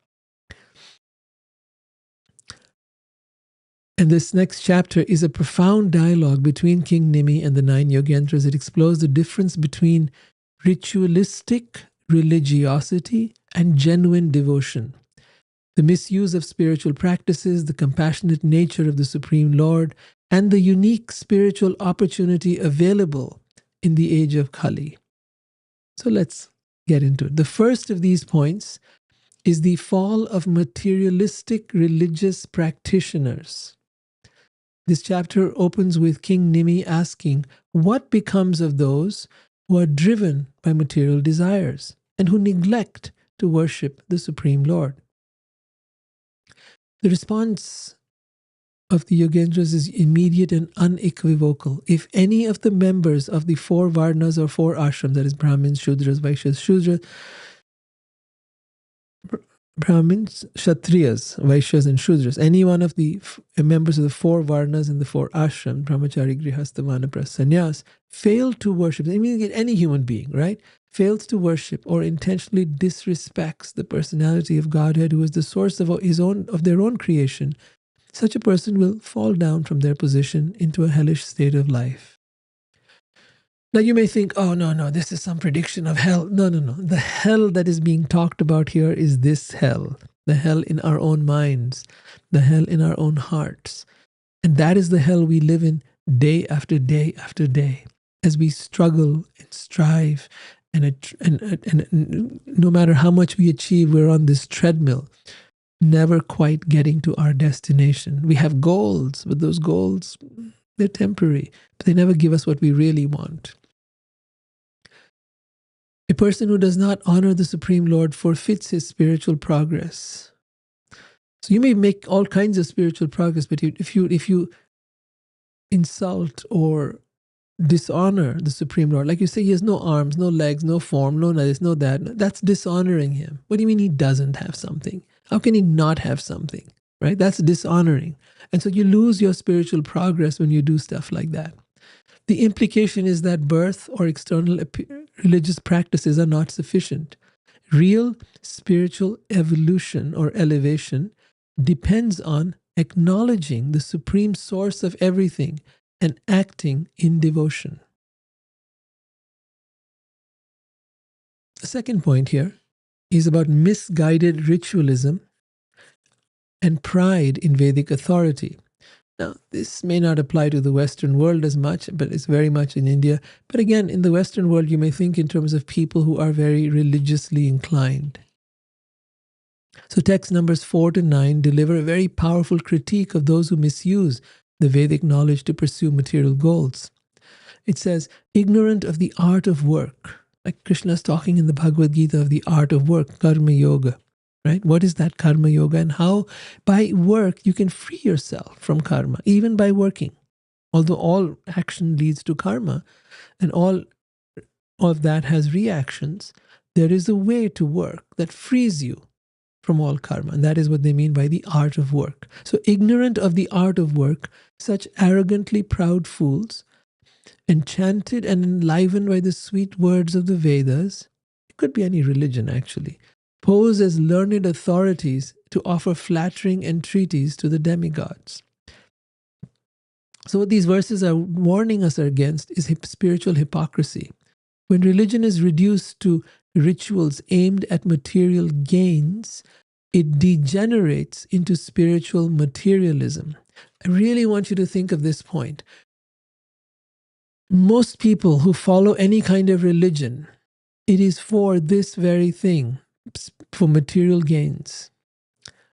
S1: And this next chapter is a profound dialogue between King Nimi and the 9 Yogendras. It explores the difference between ritualistic religiosity and genuine devotion, the misuse of spiritual practices, the compassionate nature of the Supreme Lord, and the unique spiritual opportunity available in the age of Kali. So let's get into it. The first of these points is the fall of materialistic religious practitioners. This chapter opens with King Nimi asking what becomes of those who are driven by material desires and who neglect to worship the Supreme Lord. The response of the Yogendras is immediate and unequivocal. If any of the members of the 4 Varnas or 4 ashrams, that is Brahmins, Shudras, Vaishyas, Brahmins, Kshatriyas, Vaishyas, and Shudras, any one of the members of the 4 Varnas and the 4 ashrams, Brahmachari, Grihastha, Vanaprastha, Sannyas, fail to worship, I mean any human being, right? Fails to worship or intentionally disrespects the personality of Godhead, who is the source of their own creation, such a person will fall down from their position into a hellish state of life. Now you may think, oh, no, this is some prediction of hell. No. The hell that is being talked about here is this hell. The hell in our own minds. The hell in our own hearts. And that is the hell we live in day after day after day. As we struggle and strive and no matter how much we achieve, we're on this treadmill, never quite getting to our destination. We have goals, but those goals, they're temporary. But they never give us what we really want. A person who does not honor the Supreme Lord forfeits his spiritual progress. So you may make all kinds of spiritual progress, but if you insult or dishonor the Supreme Lord, like you say, he has no arms, no legs, no form, no this, no that, that's dishonoring him. What do you mean he doesn't have something? How can he not have something? Right? That's dishonoring. And so you lose your spiritual progress when you do stuff like that. The implication is that birth or external religious practices are not sufficient. Real spiritual evolution or elevation depends on acknowledging the supreme source of everything and acting in devotion. The second point here is about misguided ritualism and pride in Vedic authority. Now, this may not apply to the Western world as much, but it's very much in India. But again, in the Western world, you may think in terms of people who are very religiously inclined. So text numbers 4 to 9 deliver a very powerful critique of those who misuse the Vedic knowledge to pursue material goals. It says, ignorant of the art of work, like Krishna is talking in the Bhagavad Gita of the art of work, karma yoga. Right? What is that karma yoga, and how by work you can free yourself from karma, even by working. Although all action leads to karma and all of that has reactions, there is a way to work that frees you from all karma. And that is what they mean by the art of work. So ignorant of the art of work, such arrogantly proud fools, enchanted and enlivened by the sweet words of the Vedas, it could be any religion actually, pose as learned authorities to offer flattering entreaties to the demigods. So what these verses are warning us against is spiritual hypocrisy. When religion is reduced to rituals aimed at material gains, it degenerates into spiritual materialism. I really want you to think of this point. Most people who follow any kind of religion, it is for this very thing, for material gains.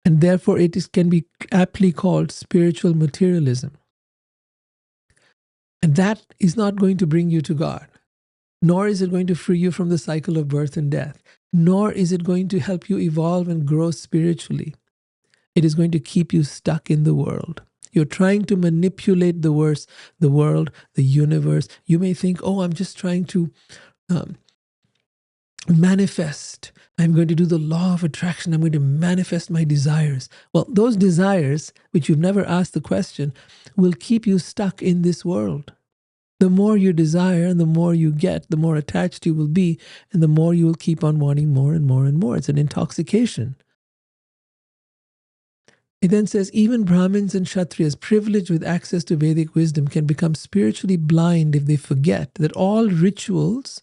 S1: And therefore can be aptly called spiritual materialism. And that is not going to bring you to God, nor is it going to free you from the cycle of birth and death, nor is it going to help you evolve and grow spiritually. It is going to keep you stuck in the world. You're trying to manipulate the world, the universe. You may think, oh, I'm just trying to manifest. I'm going to do the law of attraction. I'm going to manifest my desires. Well, those desires, which you've never asked the question, will keep you stuck in this world. The more you desire and the more you get, the more attached you will be, and the more you will keep on wanting more and more and more. It's an intoxication. It then says, even Brahmins and Kshatriyas privileged with access to Vedic wisdom can become spiritually blind if they forget that all rituals,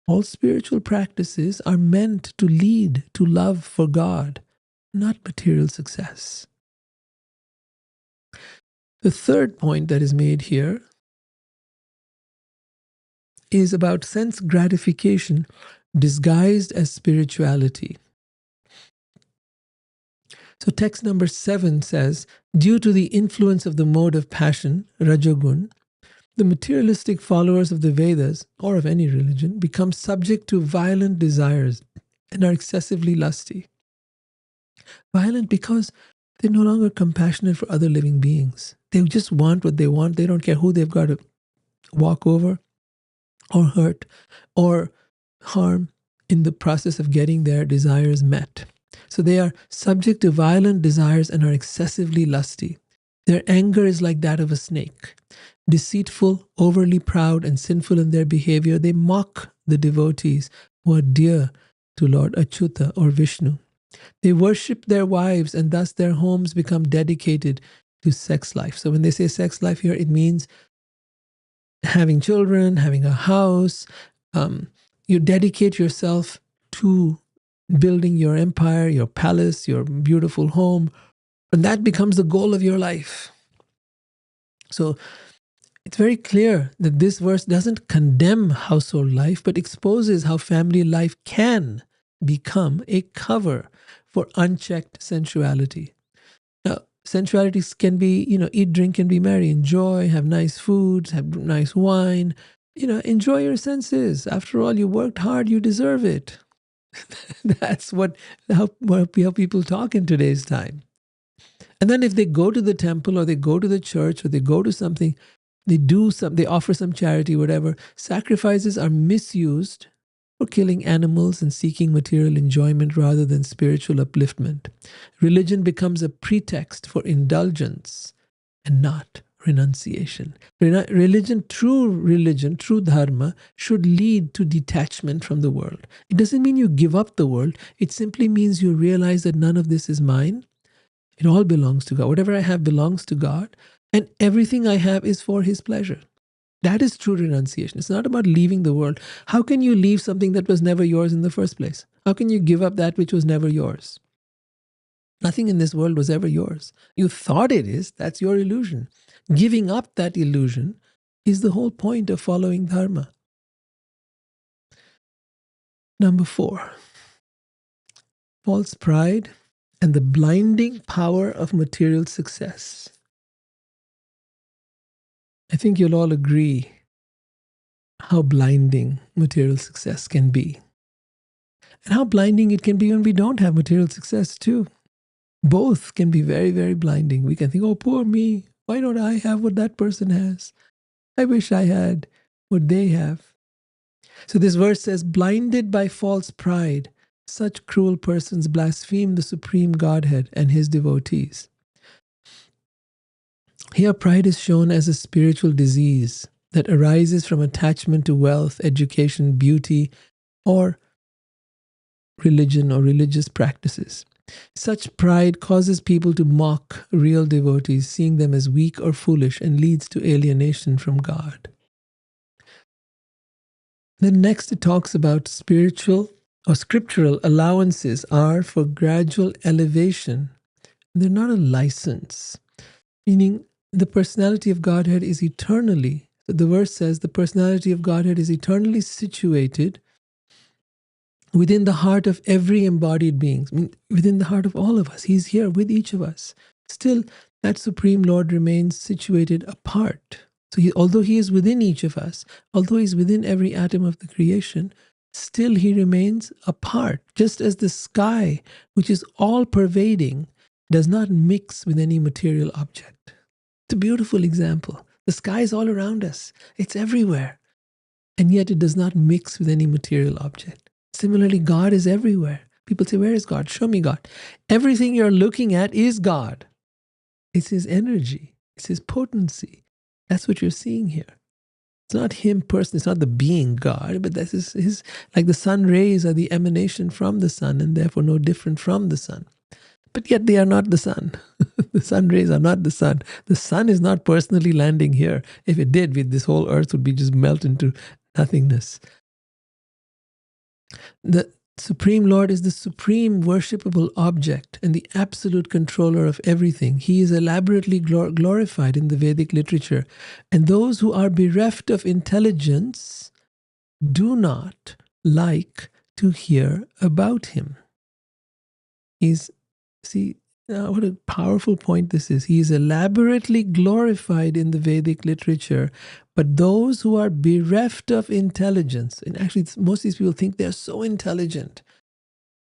S1: all spiritual practices are meant to lead to love for God, not material success. The third point that is made here is about sense gratification disguised as spirituality. So text number 7 says, due to the influence of the mode of passion, Rajogun, the materialistic followers of the Vedas, or of any religion, become subject to violent desires and are excessively lusty. Violent because they're no longer compassionate for other living beings. They just want what they want. They don't care who they've got to walk over or hurt or harm in the process of getting their desires met. So they are subject to violent desires and are excessively lusty. Their anger is like that of a snake. Deceitful, overly proud, and sinful in their behavior, they mock the devotees who are dear to Lord Achyuta or Vishnu. They worship their wives, and thus their homes become dedicated to sex life. So when they say sex life here, it means having children, having a house. You dedicate yourself to building your empire, your palace, your beautiful home, and that becomes the goal of your life. So it's very clear that this verse doesn't condemn household life, but exposes how family life can become a cover for unchecked sensuality. Now, sensuality can be, eat, drink, and be merry, enjoy, have nice foods, have nice wine, enjoy your senses. After all, you worked hard, you deserve it. That's how people talk in today's time. And then if they go to the temple or they go to the church or they go to something, they offer some charity, whatever, sacrifices are misused for killing animals and seeking material enjoyment rather than spiritual upliftment. Religion becomes a pretext for indulgence and not renunciation. True dharma should lead to detachment from the world. It doesn't mean you give up the world. It simply means you realize that none of this is mine. It all belongs to God. Whatever I have belongs to God, and everything I have is for His pleasure. That is true renunciation. It's not about leaving the world. How can you leave something that was never yours in the first place? How can you give up that which was never yours? Nothing in this world was ever yours. You thought it is. That's your illusion. Giving up that illusion is the whole point of following dharma. Number 4, false pride and the blinding power of material success. I think you'll all agree how blinding material success can be. And how blinding it can be when we don't have material success too. Both can be very, very blinding. We can think, oh, poor me. Why don't I have what that person has? I wish I had what they have. So this verse says, blinded by false pride, such cruel persons blaspheme the supreme Godhead and His devotees. Here, pride is shown as a spiritual disease that arises from attachment to wealth, education, beauty, or religion or religious practices. Such pride causes people to mock real devotees, seeing them as weak or foolish, and leads to alienation from God. Then next it talks about spiritual or scriptural allowances are for gradual elevation. They're not a license, meaning the personality of Godhead is eternally, the verse says the personality of Godhead is eternally situated within the heart of every embodied being, I mean, within the heart of all of us. He's here with each of us. Still, that Supreme Lord remains situated apart. So although he is within each of us, although he's within every atom of the creation, still he remains apart, just as the sky, which is all pervading, does not mix with any material object. It's a beautiful example. The sky is all around us. It's everywhere. And yet it does not mix with any material object. Similarly, God is everywhere. People say, where is God? Show me God. Everything you're looking at is God. It's his energy. It's his potency. That's what you're seeing here. It's not him personally. It's not the being God, but that's his, like the sun rays are the emanation from the sun and therefore no different from the sun. But yet they are not the sun. The sun rays are not the sun. The sun is not personally landing here. If it did, this whole earth would be just melt into nothingness. The Supreme Lord is the supreme worshipable object and the absolute controller of everything. He is elaborately glorified in the Vedic literature. And those who are bereft of intelligence do not like to hear about him. What a powerful point this is. He is elaborately glorified in the Vedic literature, but those who are bereft of intelligence, and actually most of these people think they're so intelligent,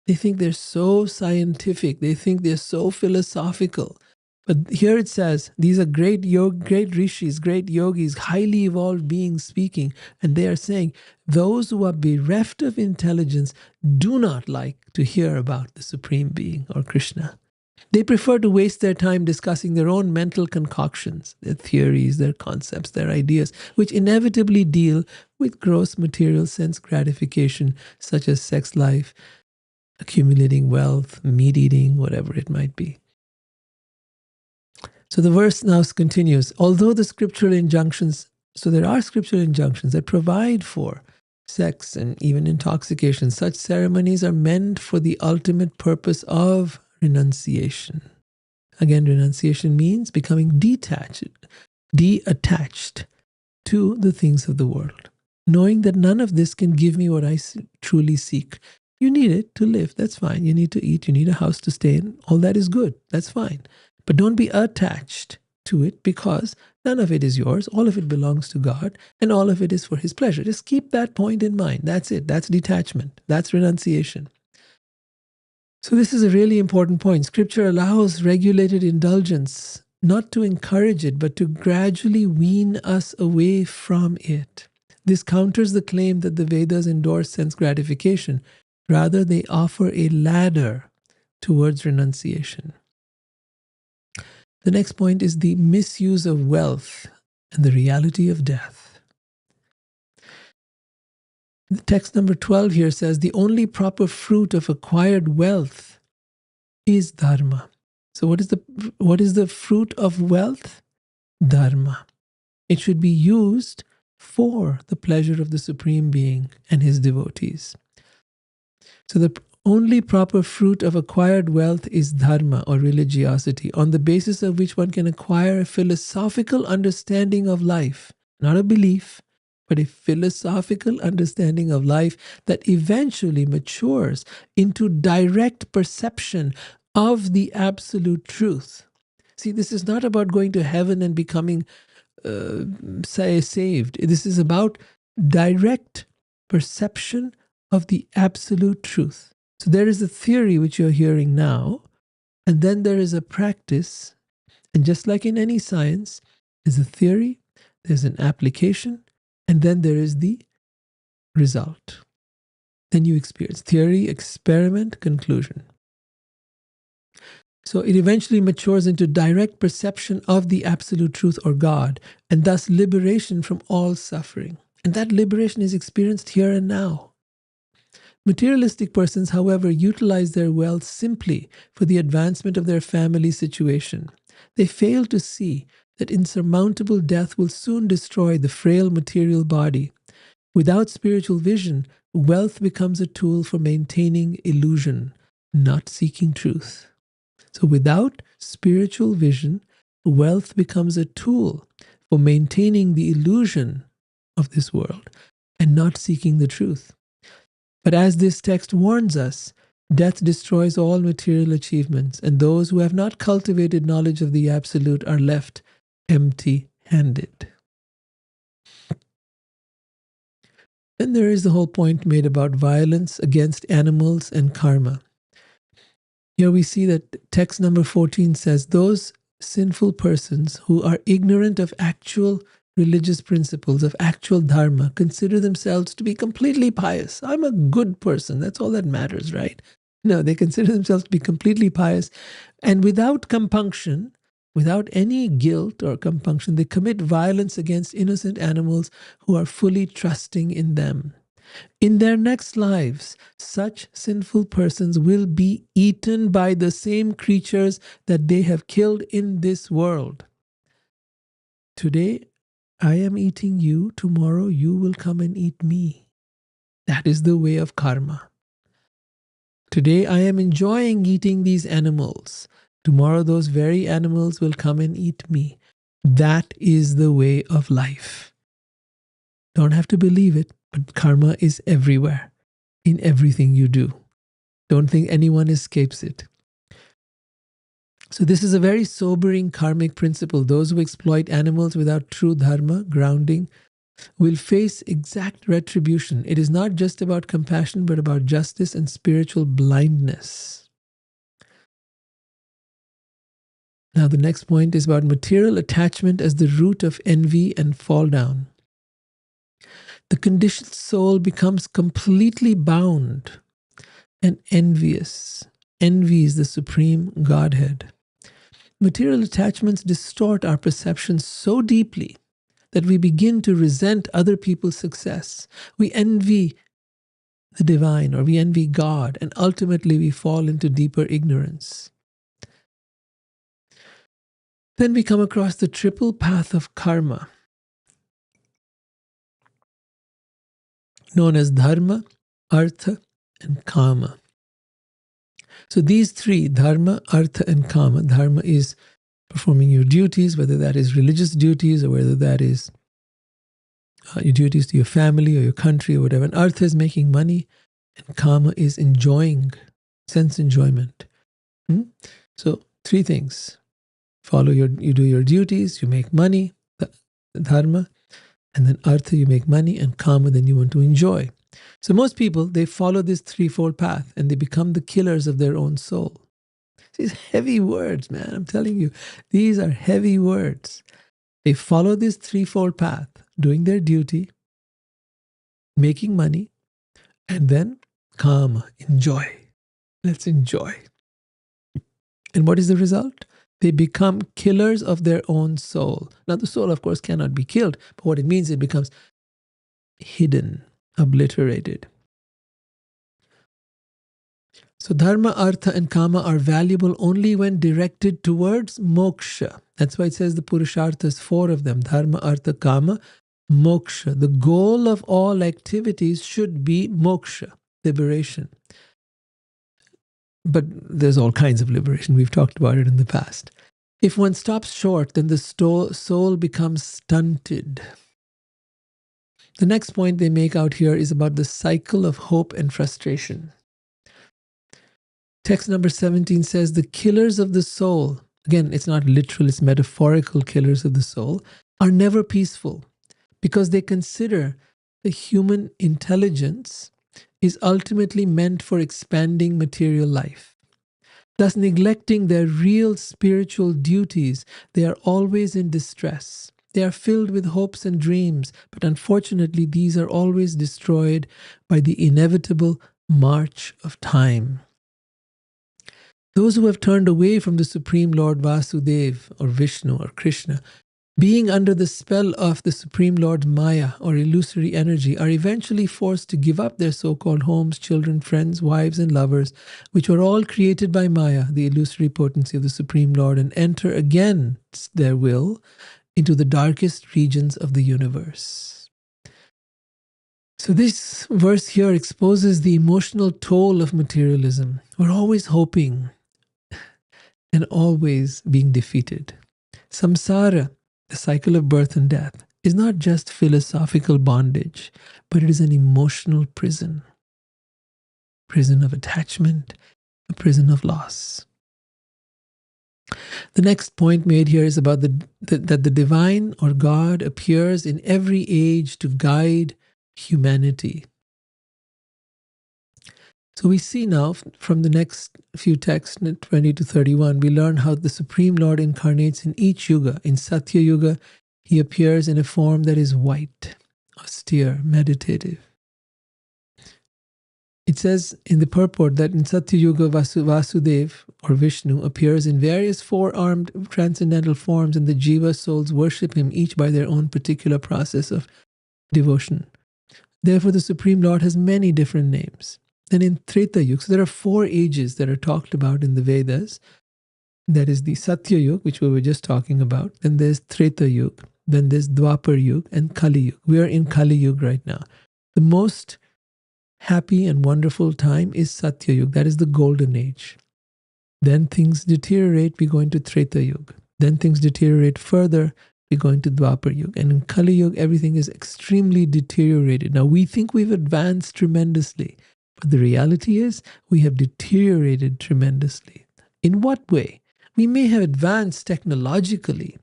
S1: they think they're so scientific, they think they're so philosophical. But here it says, these are great rishis, great yogis, highly evolved beings speaking, and they are saying, those who are bereft of intelligence do not like to hear about the Supreme Being or Krishna. They prefer to waste their time discussing their own mental concoctions, their theories, their concepts, their ideas, which inevitably deal with gross material sense gratification, such as sex life, accumulating wealth, meat eating, whatever it might be. So the verse now continues, although the scriptural injunctions, so there are scriptural injunctions that provide for sex and even intoxication, such ceremonies are meant for the ultimate purpose of renunciation. Again, renunciation means becoming detached to the things of the world. Knowing that none of this can give me what I truly seek. You need it to live, that's fine. You need to eat, you need a house to stay in. All that is good, that's fine. But don't be attached to it because none of it is yours. All of it belongs to God and all of it is for his pleasure. Just keep that point in mind. That's it. That's detachment. That's renunciation. So this is a really important point. Scripture allows regulated indulgence, not to encourage it, but to gradually wean us away from it. This counters the claim that the Vedas endorse sense gratification. Rather, they offer a ladder towards renunciation. The next point is the misuse of wealth and the reality of death. The text number 12 here says, the only proper fruit of acquired wealth is dharma. So what is the fruit of wealth? Dharma. It should be used for the pleasure of the Supreme Being and his devotees. So the only proper fruit of acquired wealth is dharma or religiosity, on the basis of which one can acquire a philosophical understanding of life, not a belief, but a philosophical understanding of life that eventually matures into direct perception of the absolute truth. See, this is not about going to heaven and becoming saved. This is about direct perception of the absolute truth. So there is a theory which you're hearing now, and then there is a practice. And just like in any science, there's a theory, there's an application, and then there is the result. Then you experience theory, experiment, conclusion. So it eventually matures into direct perception of the absolute truth or God, and thus liberation from all suffering. And that liberation is experienced here and now. Materialistic persons, however, utilize their wealth simply for the advancement of their family situation. They fail to see that insurmountable death will soon destroy the frail material body. Without spiritual vision, wealth becomes a tool for maintaining illusion, not seeking truth. So without spiritual vision, wealth becomes a tool for maintaining the illusion of this world and not seeking the truth. But as this text warns us, death destroys all material achievements, and those who have not cultivated knowledge of the Absolute are left empty-handed. Then there is the whole point made about violence against animals and karma. Here we see that text number 14 says, those sinful persons who are ignorant of actual religious principles, of actual dharma, consider themselves to be completely pious. I'm a good person. That's all that matters, right? No, they consider themselves to be completely pious. And without compunction, without any guilt or compunction, they commit violence against innocent animals who are fully trusting in them. In their next lives, such sinful persons will be eaten by the same creatures that they have killed in this world. Today, I am eating you. Tomorrow, you will come and eat me. That is the way of karma. Today, I am enjoying eating these animals. Tomorrow, those very animals will come and eat me. That is the way of life. Don't have to believe it, but karma is everywhere, in everything you do. Don't think anyone escapes it. So this is a very sobering karmic principle. Those who exploit animals without true dharma, grounding, will face exact retribution. It is not just about compassion, but about justice and spiritual blindness. Now the next point is about material attachment as the root of envy and fall down. The conditioned soul becomes completely bound and envious. Envy is the supreme Godhead. Material attachments distort our perception so deeply that we begin to resent other people's success. We envy the divine, or we envy God, and ultimately we fall into deeper ignorance. Then we come across the triple path of karma, known as dharma, artha, and kama. So these three, dharma, artha, and kama. Dharma is performing your duties, whether that is religious duties or whether that is your duties to your family or your country or whatever. And artha is making money, and kama is enjoying, sense enjoyment. So three things. You do your duties, you make money, the dharma, and then artha, you make money, and kama, then you want to enjoy. So most people, they follow this threefold path and they become the killers of their own soul. These heavy words, man, I'm telling you, these are heavy words. They follow this threefold path, doing their duty, making money, and then kama, enjoy. Let's enjoy. And what is the result? They become killers of their own soul. Now, the soul, of course, cannot be killed, but what it means, it becomes hidden, obliterated. So dharma, artha, and kama are valuable only when directed towards moksha. That's why it says the purusharthas, four of them, dharma, artha, kama, moksha. The goal of all activities should be moksha, liberation. But there's all kinds of liberation. We've talked about it in the past. If one stops short, then the soul becomes stunted. The next point they make out here is about the cycle of hope and frustration. Text number 17 says, the killers of the soul, again, it's not literal, it's metaphorical killers of the soul, are never peaceful because they consider the human intelligence is ultimately meant for expanding material life. Thus, neglecting their real spiritual duties, they are always in distress. They are filled with hopes and dreams, but unfortunately, these are always destroyed by the inevitable march of time. Those who have turned away from the Supreme Lord Vasudeva or Vishnu or Krishna, being under the spell of the Supreme Lord's Maya or illusory energy, are eventually forced to give up their so-called homes, children, friends, wives, and lovers, which were all created by Maya, the illusory potency of the Supreme Lord, and enter against their will into the darkest regions of the universe. So this verse here exposes the emotional toll of materialism. We're always hoping and always being defeated. Samsara, the cycle of birth and death, is not just philosophical bondage, but it is an emotional prison. prison of attachment, a prison of loss. The next point made here is about that the divine or God appears in every age to guide humanity. So we see now from the next few texts, 20 to 31, we learn how the Supreme Lord incarnates in each yuga. In Satya Yuga, he appears in a form that is white, austere, meditative. It says in the purport that in Satya Yuga, Vasudev or Vishnu appears in various four-armed transcendental forms, and the jiva souls worship him each by their own particular process of devotion. Therefore, the Supreme Lord has many different names. Then in Treta Yuga, so there are 4 ages that are talked about in the Vedas. That is the Satya Yuga, which we were just talking about. Then there's Treta Yuga. Then there's Dwapar Yuga and Kali Yuga. We are in Kali Yuga right now. The most happy and wonderful time is Satya Yuga. That is the golden age. Then things deteriorate, we go into Treta Yuga. Then things deteriorate further, we go into Dwapar Yuga. And in Kali Yuga, everything is extremely deteriorated. Now, we think we've advanced tremendously, but the reality is we have deteriorated tremendously. In what way? We may have advanced technologically,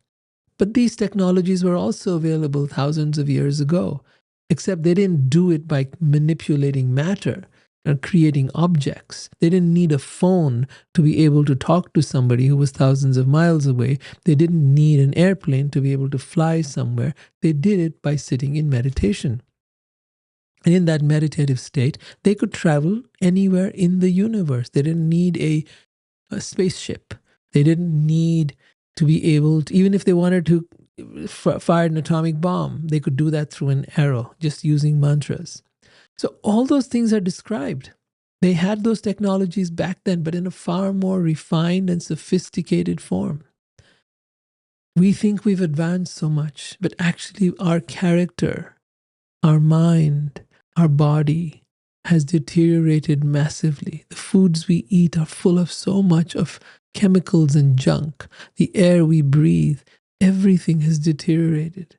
S1: but these technologies were also available thousands of years ago, except they didn't do it by manipulating matter and creating objects. They didn't need a phone to be able to talk to somebody who was thousands of miles away. They didn't need an airplane to be able to fly somewhere. They did it by sitting in meditation. And in that meditative state, they could travel anywhere in the universe. They didn't need a spaceship. They didn't need to be able to, even if they wanted to fire an atomic bomb, they could do that through an arrow, just using mantras. So all those things are described. They had those technologies back then, but in a far more refined and sophisticated form. We think we've advanced so much, but actually our character, our mind, our body has deteriorated massively. The foods we eat are full of so much of chemicals and junk. The air we breathe, everything has deteriorated.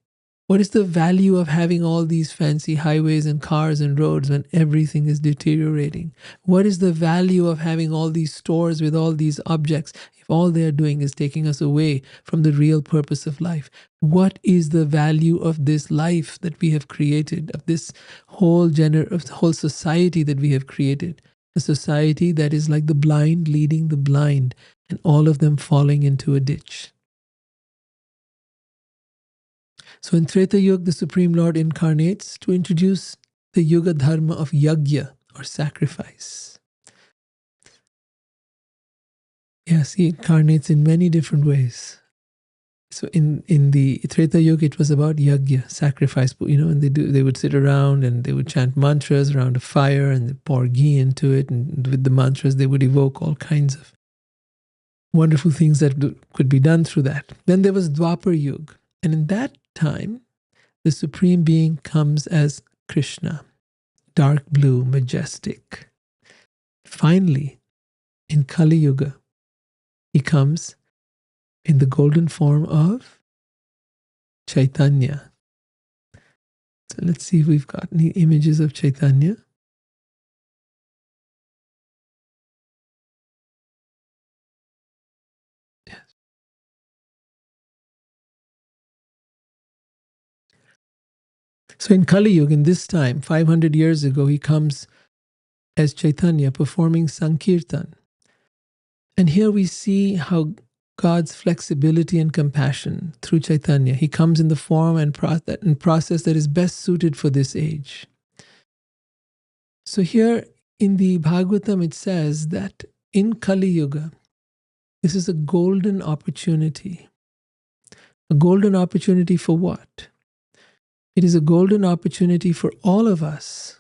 S1: What is the value of having all these fancy highways and cars and roads when everything is deteriorating? What is the value of having all these stores with all these objects if all they are doing is taking us away from the real purpose of life? What is the value of this life that we have created, of this whole whole society that we have created? A society that is like the blind leading the blind, and all of them falling into a ditch. So in Treta Yuga, the Supreme Lord incarnates to introduce the Yuga Dharma of Yajna, or sacrifice. Yes, he incarnates in many different ways. So in the Treta Yuga, it was about Yajna, sacrifice. And they would sit around and they would chant mantras around a fire and they pour ghee into it. And with the mantras, they would evoke all kinds of wonderful things that could be done through that. Then there was Dwapar Yuga. And in that time, the Supreme Being comes as Krishna, dark blue, majestic. Finally, in Kali Yuga, he comes in the golden form of Chaitanya. So let's see if we've got any images of Chaitanya. Yes. So in Kali Yuga, in this time, 500 years ago, he comes as Chaitanya performing Sankirtan. And here we see how God's flexibility and compassion through Chaitanya. He comes in the form and process that is best suited for this age. So here in the Bhagavatam it says that in Kali Yuga, this is a golden opportunity. A golden opportunity for what? It is a golden opportunity for all of us.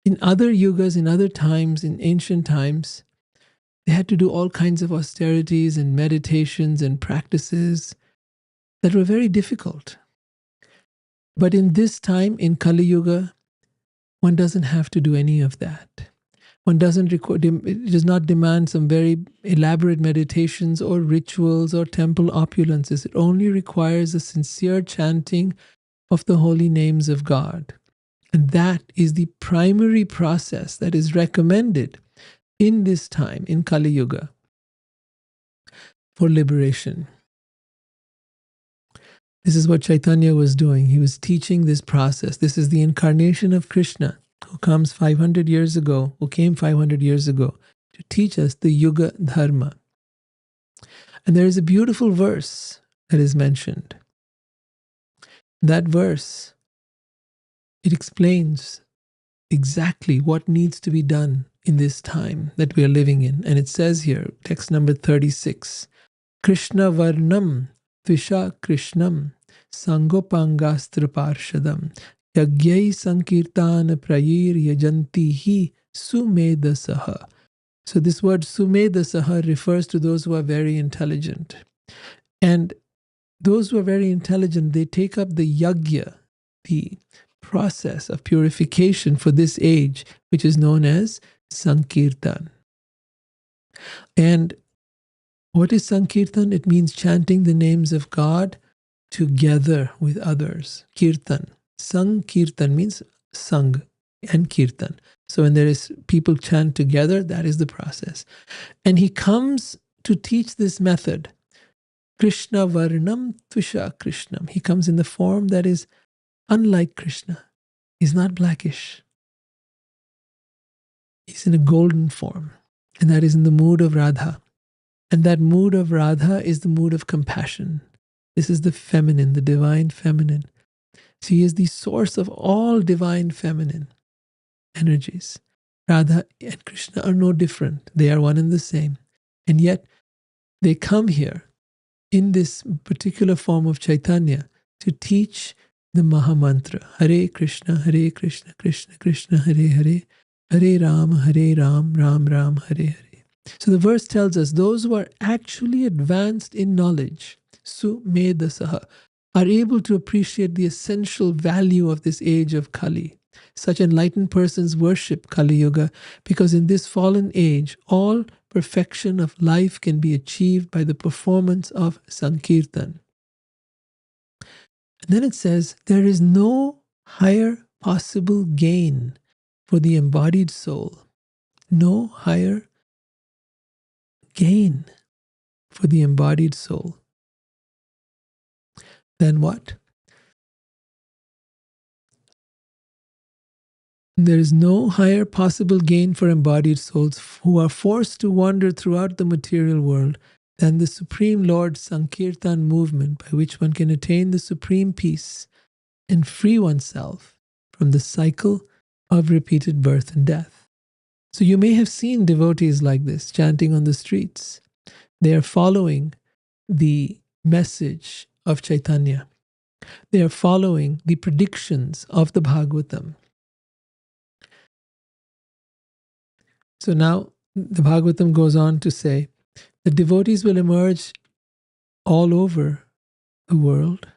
S1: In other yugas, in other times, in ancient times, they had to do all kinds of austerities and meditations and practices that were very difficult. But in this time, in Kali Yuga, one doesn't have to do any of that. It does not demand some very elaborate meditations or rituals or temple opulences. It only requires a sincere chanting of the holy names of God. And that is the primary process that is recommended in this time, in Kali Yuga, for liberation. This is what Chaitanya was doing. He was teaching this process. This is the incarnation of Krishna, who comes 500 years ago, who came 500 years ago to teach us the Yuga Dharma. And there is a beautiful verse that is mentioned. That verse, it explains exactly what needs to be done in this time that we are living in. And it says here, text number 36, Krishna Varnam Tvisha Krishnam Sangopangastra Parshadam Yagyai Sankirtana Prayir Yajantihi Sumedasaha. So this word Sumedasaha refers to those who are very intelligent. And those who are very intelligent, they take up the yagya, the process of purification for this age, which is known as Sankirtan. And what is Sankirtan? It means chanting the names of God together with others. Kirtan. Sankirtan means sang and kirtan. So when there is people chant together, that is the process. And he comes to teach this method. Krishna Varnam Tvisha Krishnam. He comes in the form that is unlike Krishna. He's not blackish. He's in a golden form. And that is in the mood of Radha. And that mood of Radha is the mood of compassion. This is the feminine, the divine feminine. She is the source of all divine feminine energies. Radha and Krishna are no different. They are one and the same. And yet they come here in this particular form of Chaitanya to teach the Mahamantra. Hare Krishna, Krishna Krishna, Hare Hare, Hare Ram, Ram Ram, Hare Hare. So the verse tells us those who are actually advanced in knowledge, Sumedasaha, are able to appreciate the essential value of this age of Kali. Such enlightened persons worship Kali Yuga because in this fallen age, all perfection of life can be achieved by the performance of Sankirtan. And then it says, there is no higher possible gain for the embodied soul. No higher gain for the embodied soul. Then what? There is no higher possible gain for embodied souls who are forced to wander throughout the material world than the Supreme Lord's Sankirtan movement, by which one can attain the supreme peace and free oneself from the cycle of repeated birth and death. So you may have seen devotees like this chanting on the streets. They are following the message of Chaitanya. They are following the predictions of the Bhagavatam. So now the Bhagavatam goes on to say that devotees will emerge all over the world,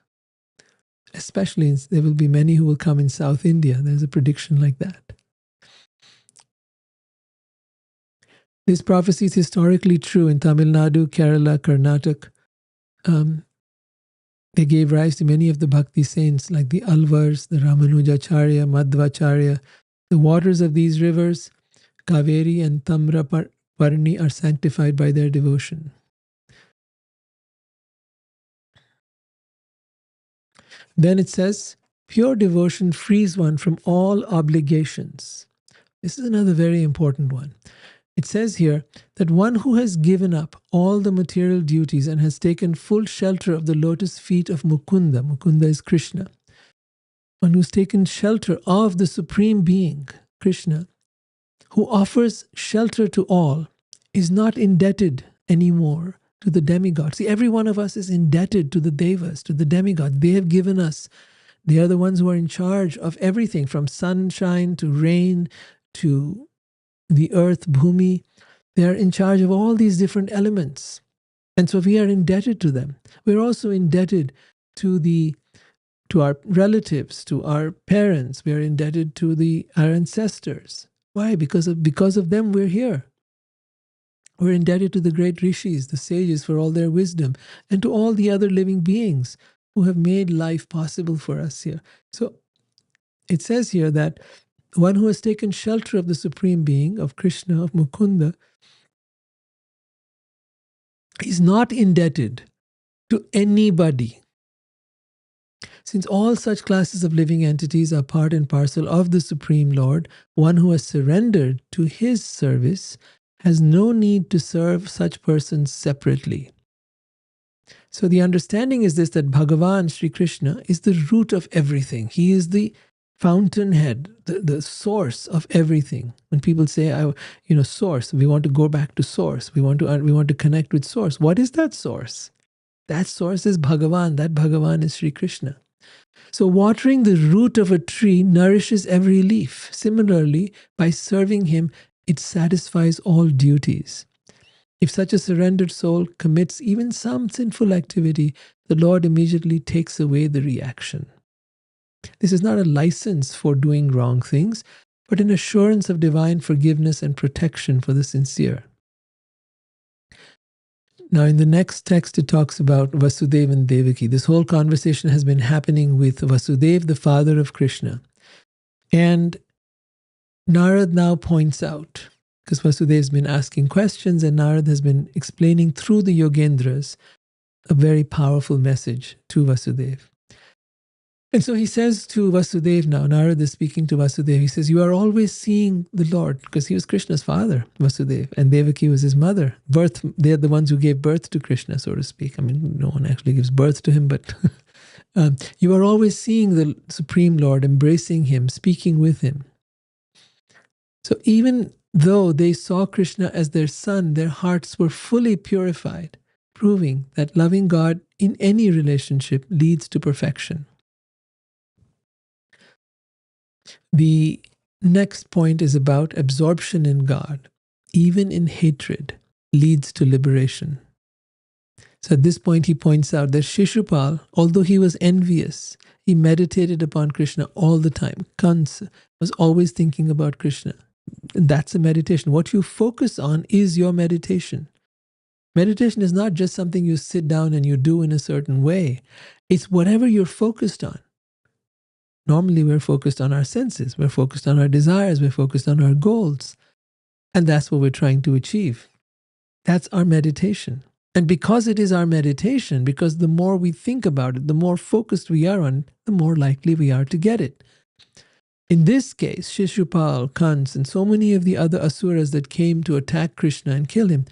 S1: especially there will be many who will come in South India. There's a prediction like that. This prophecy is historically true in Tamil Nadu, Kerala, Karnataka. They gave rise to many of the Bhakti saints like the Alvars, the Ramanujacharya, Madhvacharya. The waters of these rivers, Kaveri and Tamraparni, are sanctified by their devotion. Then it says, pure devotion frees one from all obligations. This is another very important one. It says here that one who has given up all the material duties and has taken full shelter of the lotus feet of Mukunda, Mukunda is Krishna, one who's taken shelter of the Supreme Being, Krishna, who offers shelter to all, is not indebted anymore to the demigods. See, every one of us is indebted to the devas, to the demigods. They have given us, they are the ones who are in charge of everything from sunshine to rain to the earth, bhumi. They are in charge of all these different elements. And so we are indebted to them. We're also indebted to our relatives, to our parents. We are indebted to our ancestors. Why? Because of them we're here. We're indebted to the great rishis, the sages, for all their wisdom, and to all the other living beings who have made life possible for us here. So it says here that one who has taken shelter of the Supreme Being, of Krishna, of Mukunda, is not indebted to anybody. Since all such classes of living entities are part and parcel of the Supreme Lord, one who has surrendered to his service has no need to serve such persons separately. So the understanding is this, that Bhagavan, Sri Krishna, is the root of everything. He is the fountainhead, the source of everything. When people say, source, we want to go back to source. We want to connect with source. What is that source? That source is Bhagavan. That Bhagavan is Sri Krishna. So watering the root of a tree nourishes every leaf. Similarly, by serving him, it satisfies all duties. If such a surrendered soul commits even some sinful activity, the Lord immediately takes away the reaction. This is not a license for doing wrong things, but an assurance of divine forgiveness and protection for the sincere. Now, in the next text, it talks about Vasudeva and Devaki. This whole conversation has been happening with Vasudeva, the father of Krishna. And Narad now points out, because Vasudeva has been asking questions and Narad has been explaining through the Yogendras a very powerful message to Vasudeva. And so he says to Vasudeva now, Narad is speaking to Vasudeva, he says, you are always seeing the Lord, because he was Krishna's father, Vasudeva, and Devaki was his mother. They are the ones who gave birth to Krishna, so to speak. I mean, no one actually gives birth to him, but you are always seeing the Supreme Lord, embracing him, speaking with him. So even though they saw Krishna as their son, their hearts were fully purified, proving that loving God in any relationship leads to perfection. The next point is about absorption in God, even in hatred, leads to liberation. So at this point he points out that Shishupal, although he was envious, he meditated upon Krishna all the time. Kansa was always thinking about Krishna. That's a meditation. What you focus on is your meditation. Meditation is not just something you sit down and you do in a certain way. It's whatever you're focused on. Normally we're focused on our senses, we're focused on our desires, we're focused on our goals. And that's what we're trying to achieve. That's our meditation. And because it is our meditation, because the more we think about it, the more focused we are on it, the more likely we are to get it. In this case, Shishupal, Kans, and so many of the other asuras that came to attack Krishna and kill him,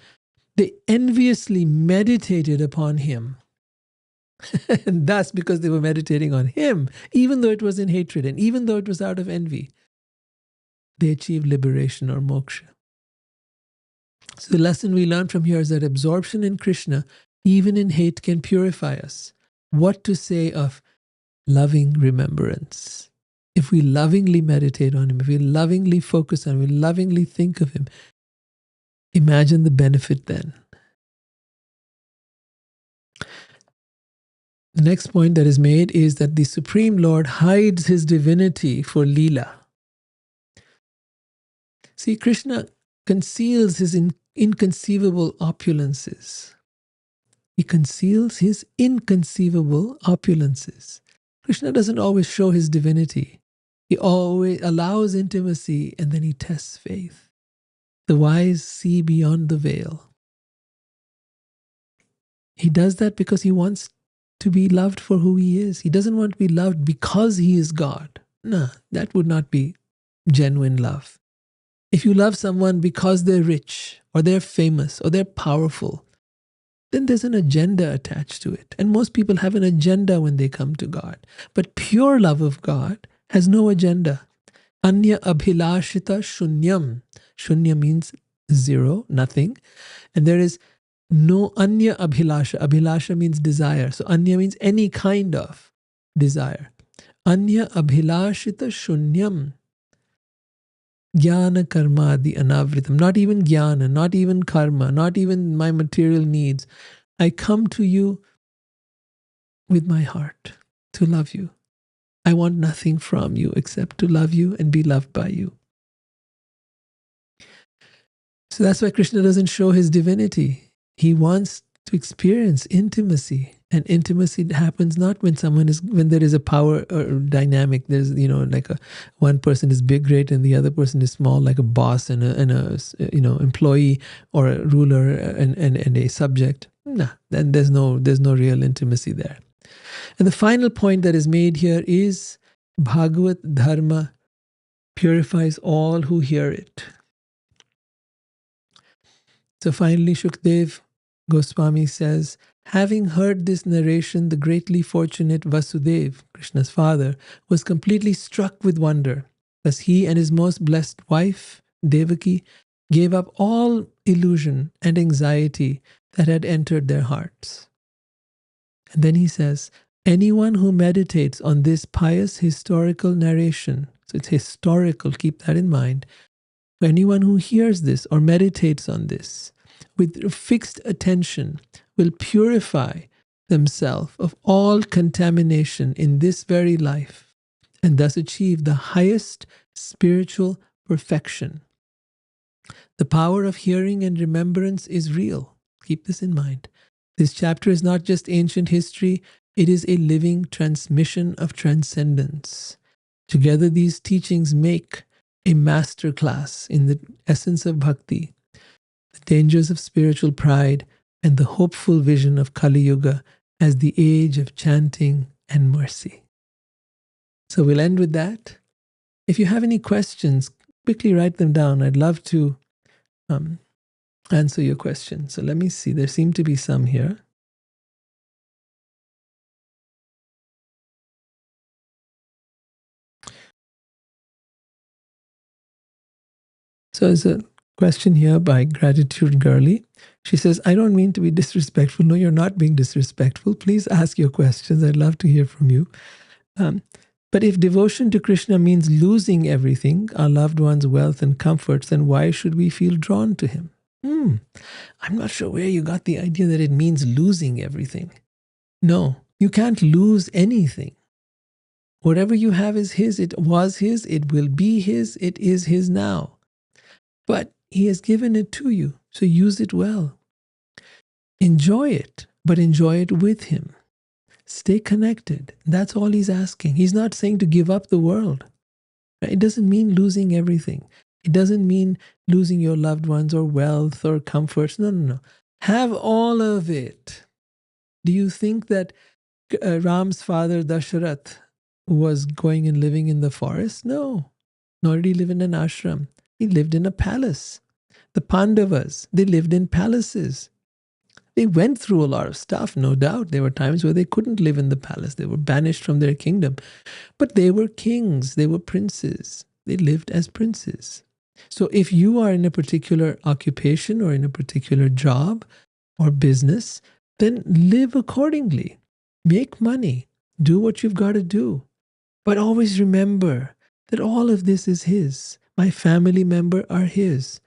S1: they enviously meditated upon him. And that's because they were meditating on him, even though it was in hatred and even though it was out of envy, they achieved liberation or moksha. So the lesson we learn from here is that absorption in Krishna, even in hate, can purify us. What to say of loving remembrance? If we lovingly meditate on him, if we lovingly focus on him, we lovingly think of him, imagine the benefit then. The next point that is made is that the Supreme Lord hides his divinity for Leela. See, Krishna conceals his inconceivable opulences. He conceals his inconceivable opulences. Krishna doesn't always show his divinity. He always allows intimacy and then he tests faith. The wise see beyond the veil. He does that because he wants to be loved for who he is. He doesn't want to be loved because he is God. No, that would not be genuine love. If you love someone because they're rich or they're famous or they're powerful, then there's an agenda attached to it. And most people have an agenda when they come to God. But pure love of God has no agenda. Anya abhilashita shunyam. Shunya means zero, nothing. And there is no anya abhilasha. Abhilasha means desire. So anya means any kind of desire. Anya abhilashita shunyam. Jnana karmadi anavritam. Not even jnana, not even karma, not even my material needs. I come to you with my heart to love you. I want nothing from you except to love you and be loved by you. So that's why Krishna doesn't show his divinity. He wants to experience intimacy. And intimacy happens not when there is a power or dynamic. There's, like one person is big, great, and the other person is small, like a boss and a employee, or a ruler and a subject. Nah, then there's no real intimacy there. And the final point that is made here is Bhagavat Dharma purifies all who hear it. So finally, Shukdev Goswami says, having heard this narration, the greatly fortunate Vasudev, Krishna's father, was completely struck with wonder. Thus he and his most blessed wife, Devaki, gave up all illusion and anxiety that had entered their hearts. And then he says, anyone who meditates on this pious historical narration, so it's historical, keep that in mind, anyone who hears this or meditates on this with fixed attention will purify themselves of all contamination in this very life and thus achieve the highest spiritual perfection. The power of hearing and remembrance is real. Keep this in mind. This chapter is not just ancient history, it is a living transmission of transcendence. Together, these teachings make a master class in the essence of bhakti, the dangers of spiritual pride, and the hopeful vision of Kali Yuga as the age of chanting and mercy. So we'll end with that. If you have any questions, quickly write them down. I'd love to answer your questions. So let me see. There seem to be some here. So there's a question here by Gratitude Girly. She says, I don't mean to be disrespectful. No, you're not being disrespectful. Please ask your questions. I'd love to hear from you. But if devotion to Krishna means losing everything, our loved ones' wealth and comforts, then why should we feel drawn to him? I'm not sure where you got the idea that it means losing everything. No, you can't lose anything. Whatever you have is his. It was his. It will be his. It is his now. But he has given it to you, so use it well. Enjoy it, but enjoy it with him. Stay connected. That's all he's asking. He's not saying to give up the world. It doesn't mean losing everything. It doesn't mean losing your loved ones or wealth or comforts. No. Have all of it. Do you think that Ram's father, Dasharath, was going and living in the forest? No. Nor did he live in an ashram. He lived in a palace. The Pandavas, they lived in palaces. They went through a lot of stuff, no doubt. There were times where they couldn't live in the palace. They were banished from their kingdom. But they were kings. They were princes. They lived as princes. So if you are in a particular occupation or in a particular job or business, then live accordingly. Make money. Do what you've got to do. But always remember that all of this is his. My family member are his.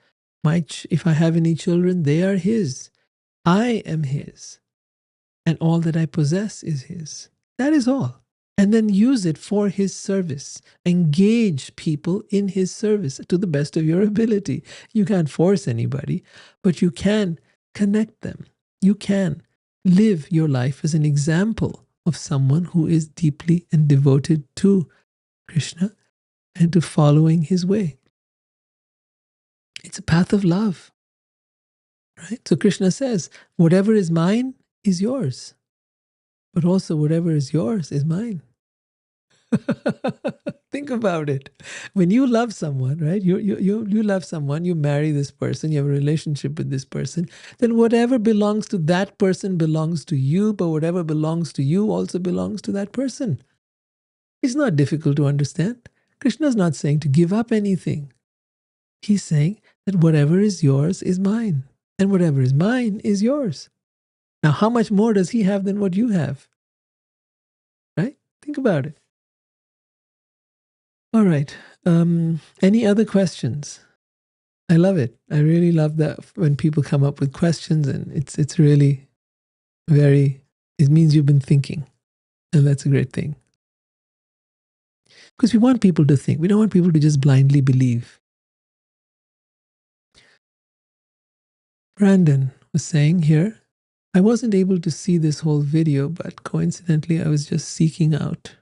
S1: If I have any children, they are his. I am his. And all that I possess is his. That is all. And then use it for his service. Engage people in his service to the best of your ability. You can't force anybody, but you can connect them. You can live your life as an example of someone who is deeply and devoted to Krishna and to following his way. It's a path of love. Right? So Krishna says, whatever is mine is yours. But also whatever is yours is mine. Think about it. When you love someone, right? You love someone, you marry this person, you have a relationship with this person, then whatever belongs to that person belongs to you, but whatever belongs to you also belongs to that person. It's not difficult to understand. Krishna is not saying to give up anything. He's saying that whatever is yours is mine. And whatever is mine is yours. Now, how much more does he have than what you have? Right? Think about it. All right. Any other questions? I love it. I really love that when people come up with questions, and it's really it means you've been thinking. And that's a great thing. Because we want people to think. We don't want people to just blindly believe. Brandon was saying here, I wasn't able to see this whole video, but coincidentally, I was just seeking out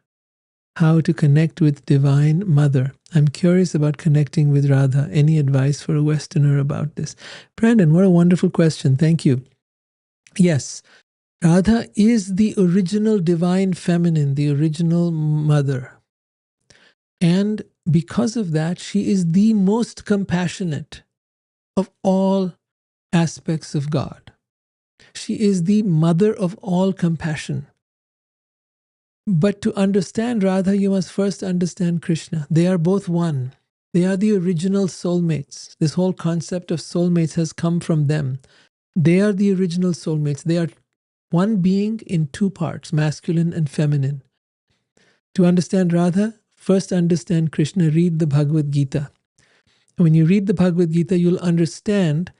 S1: how to connect with Divine Mother. I'm curious about connecting with Radha. Any advice for a Westerner about this? Brandon, what a wonderful question. Thank you. Yes, Radha is the original Divine Feminine, the original Mother. And because of that, she is the most compassionate of all aspects of God. She is the mother of all compassion. But to understand Radha, you must first understand Krishna. They are both one. They are the original soulmates. This whole concept of soulmates has come from them. They are the original soulmates. They are one being in two parts, masculine and feminine. To understand Radha, first understand Krishna, read the Bhagavad Gita. And when you read the Bhagavad Gita, you'll understand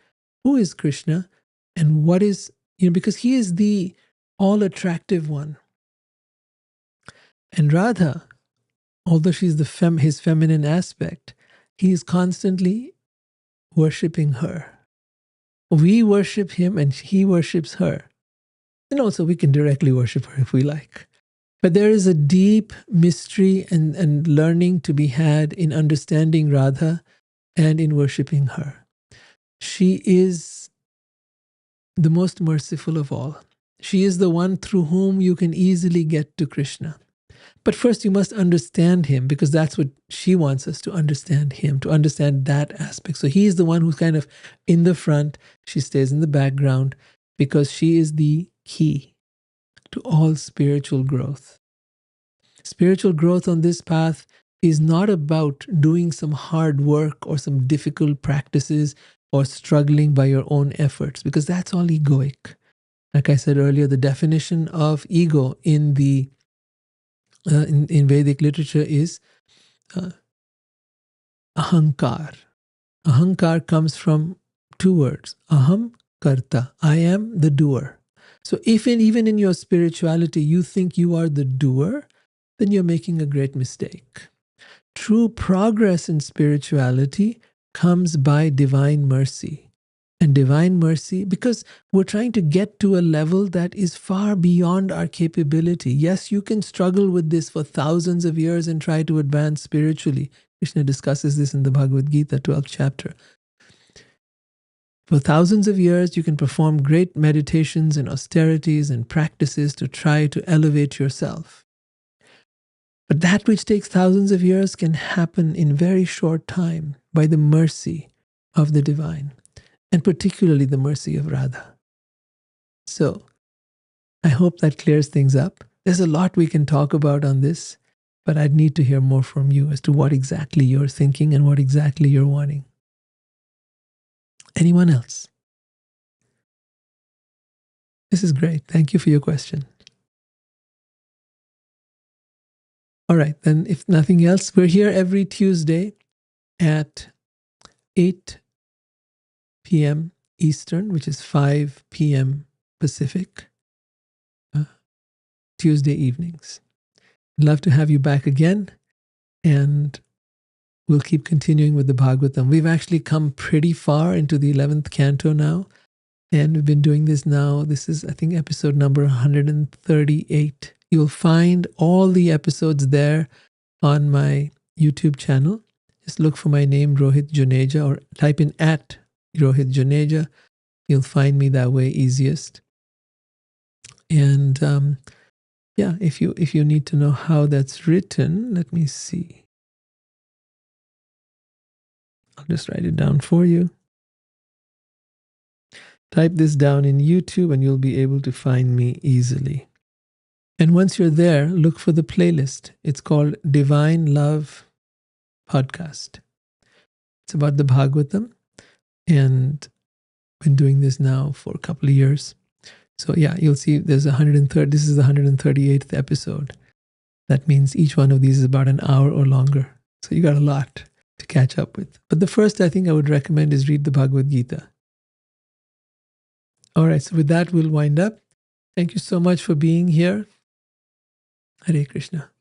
S1: who is Krishna and what is, because he is the all-attractive one. And Radha, although she's his feminine aspect, he is constantly worshipping her. We worship him and he worships her. And also we can directly worship her if we like. But there is a deep mystery and learning to be had in understanding Radha and in worshipping her. She is the most merciful of all. She is the one through whom you can easily get to Krishna. But first you must understand him, because that's what she wants us to understand him, to understand that aspect. So he is the one who's kind of in the front. She stays in the background because she is the key to all spiritual growth. Spiritual growth on this path is not about doing some hard work or some difficult practices or struggling by your own efforts, because that's all egoic. Like I said earlier, the definition of ego in the in Vedic literature is ahankar. Ahankar comes from two words, aham karta, I am the doer. So if even in your spirituality you think you are the doer, then you're making a great mistake. True progress in spirituality comes by divine mercy. And divine mercy, because we're trying to get to a level that is far beyond our capability. Yes, you can struggle with this for thousands of years and try to advance spiritually. Krishna discusses this in the Bhagavad Gita, 12th chapter. For thousands of years, you can perform great meditations and austerities and practices to try to elevate yourself. But that which takes thousands of years can happen in very short time by the mercy of the divine, and particularly the mercy of Radha. So I hope that clears things up. There's a lot we can talk about on this, but I'd need to hear more from you as to what exactly you're thinking and what exactly you're wanting. Anyone else? This is great. Thank you for your question. All right, then if nothing else, we're here every Tuesday at 8 p.m. Eastern, which is 5 p.m. Pacific, Tuesday evenings. I'd love to have you back again, and we'll keep continuing with the Bhagavatam. We've actually come pretty far into the 11th canto now, and we've been doing this now. This is, I think, episode number 138. You'll find all the episodes there on my YouTube channel. Just look for my name, Rohit Juneja, or type in at Rohit Juneja. You'll find me that way easiest. And yeah, if you need to know how that's written, let me see. I'll just write it down for you. Type this down in YouTube and you'll be able to find me easily. And once you're there, look for the playlist. It's called Divine Love Podcast. It's about the Bhagavatam, and I've been doing this now for a couple of years. So yeah, you'll see there's 130. This is the 138th episode. That means each one of these is about an hour or longer. So you got a lot to catch up with. But the first I think I would recommend is read the Bhagavad Gita. All right, so with that, we'll wind up. Thank you so much for being here. Hare Krishna.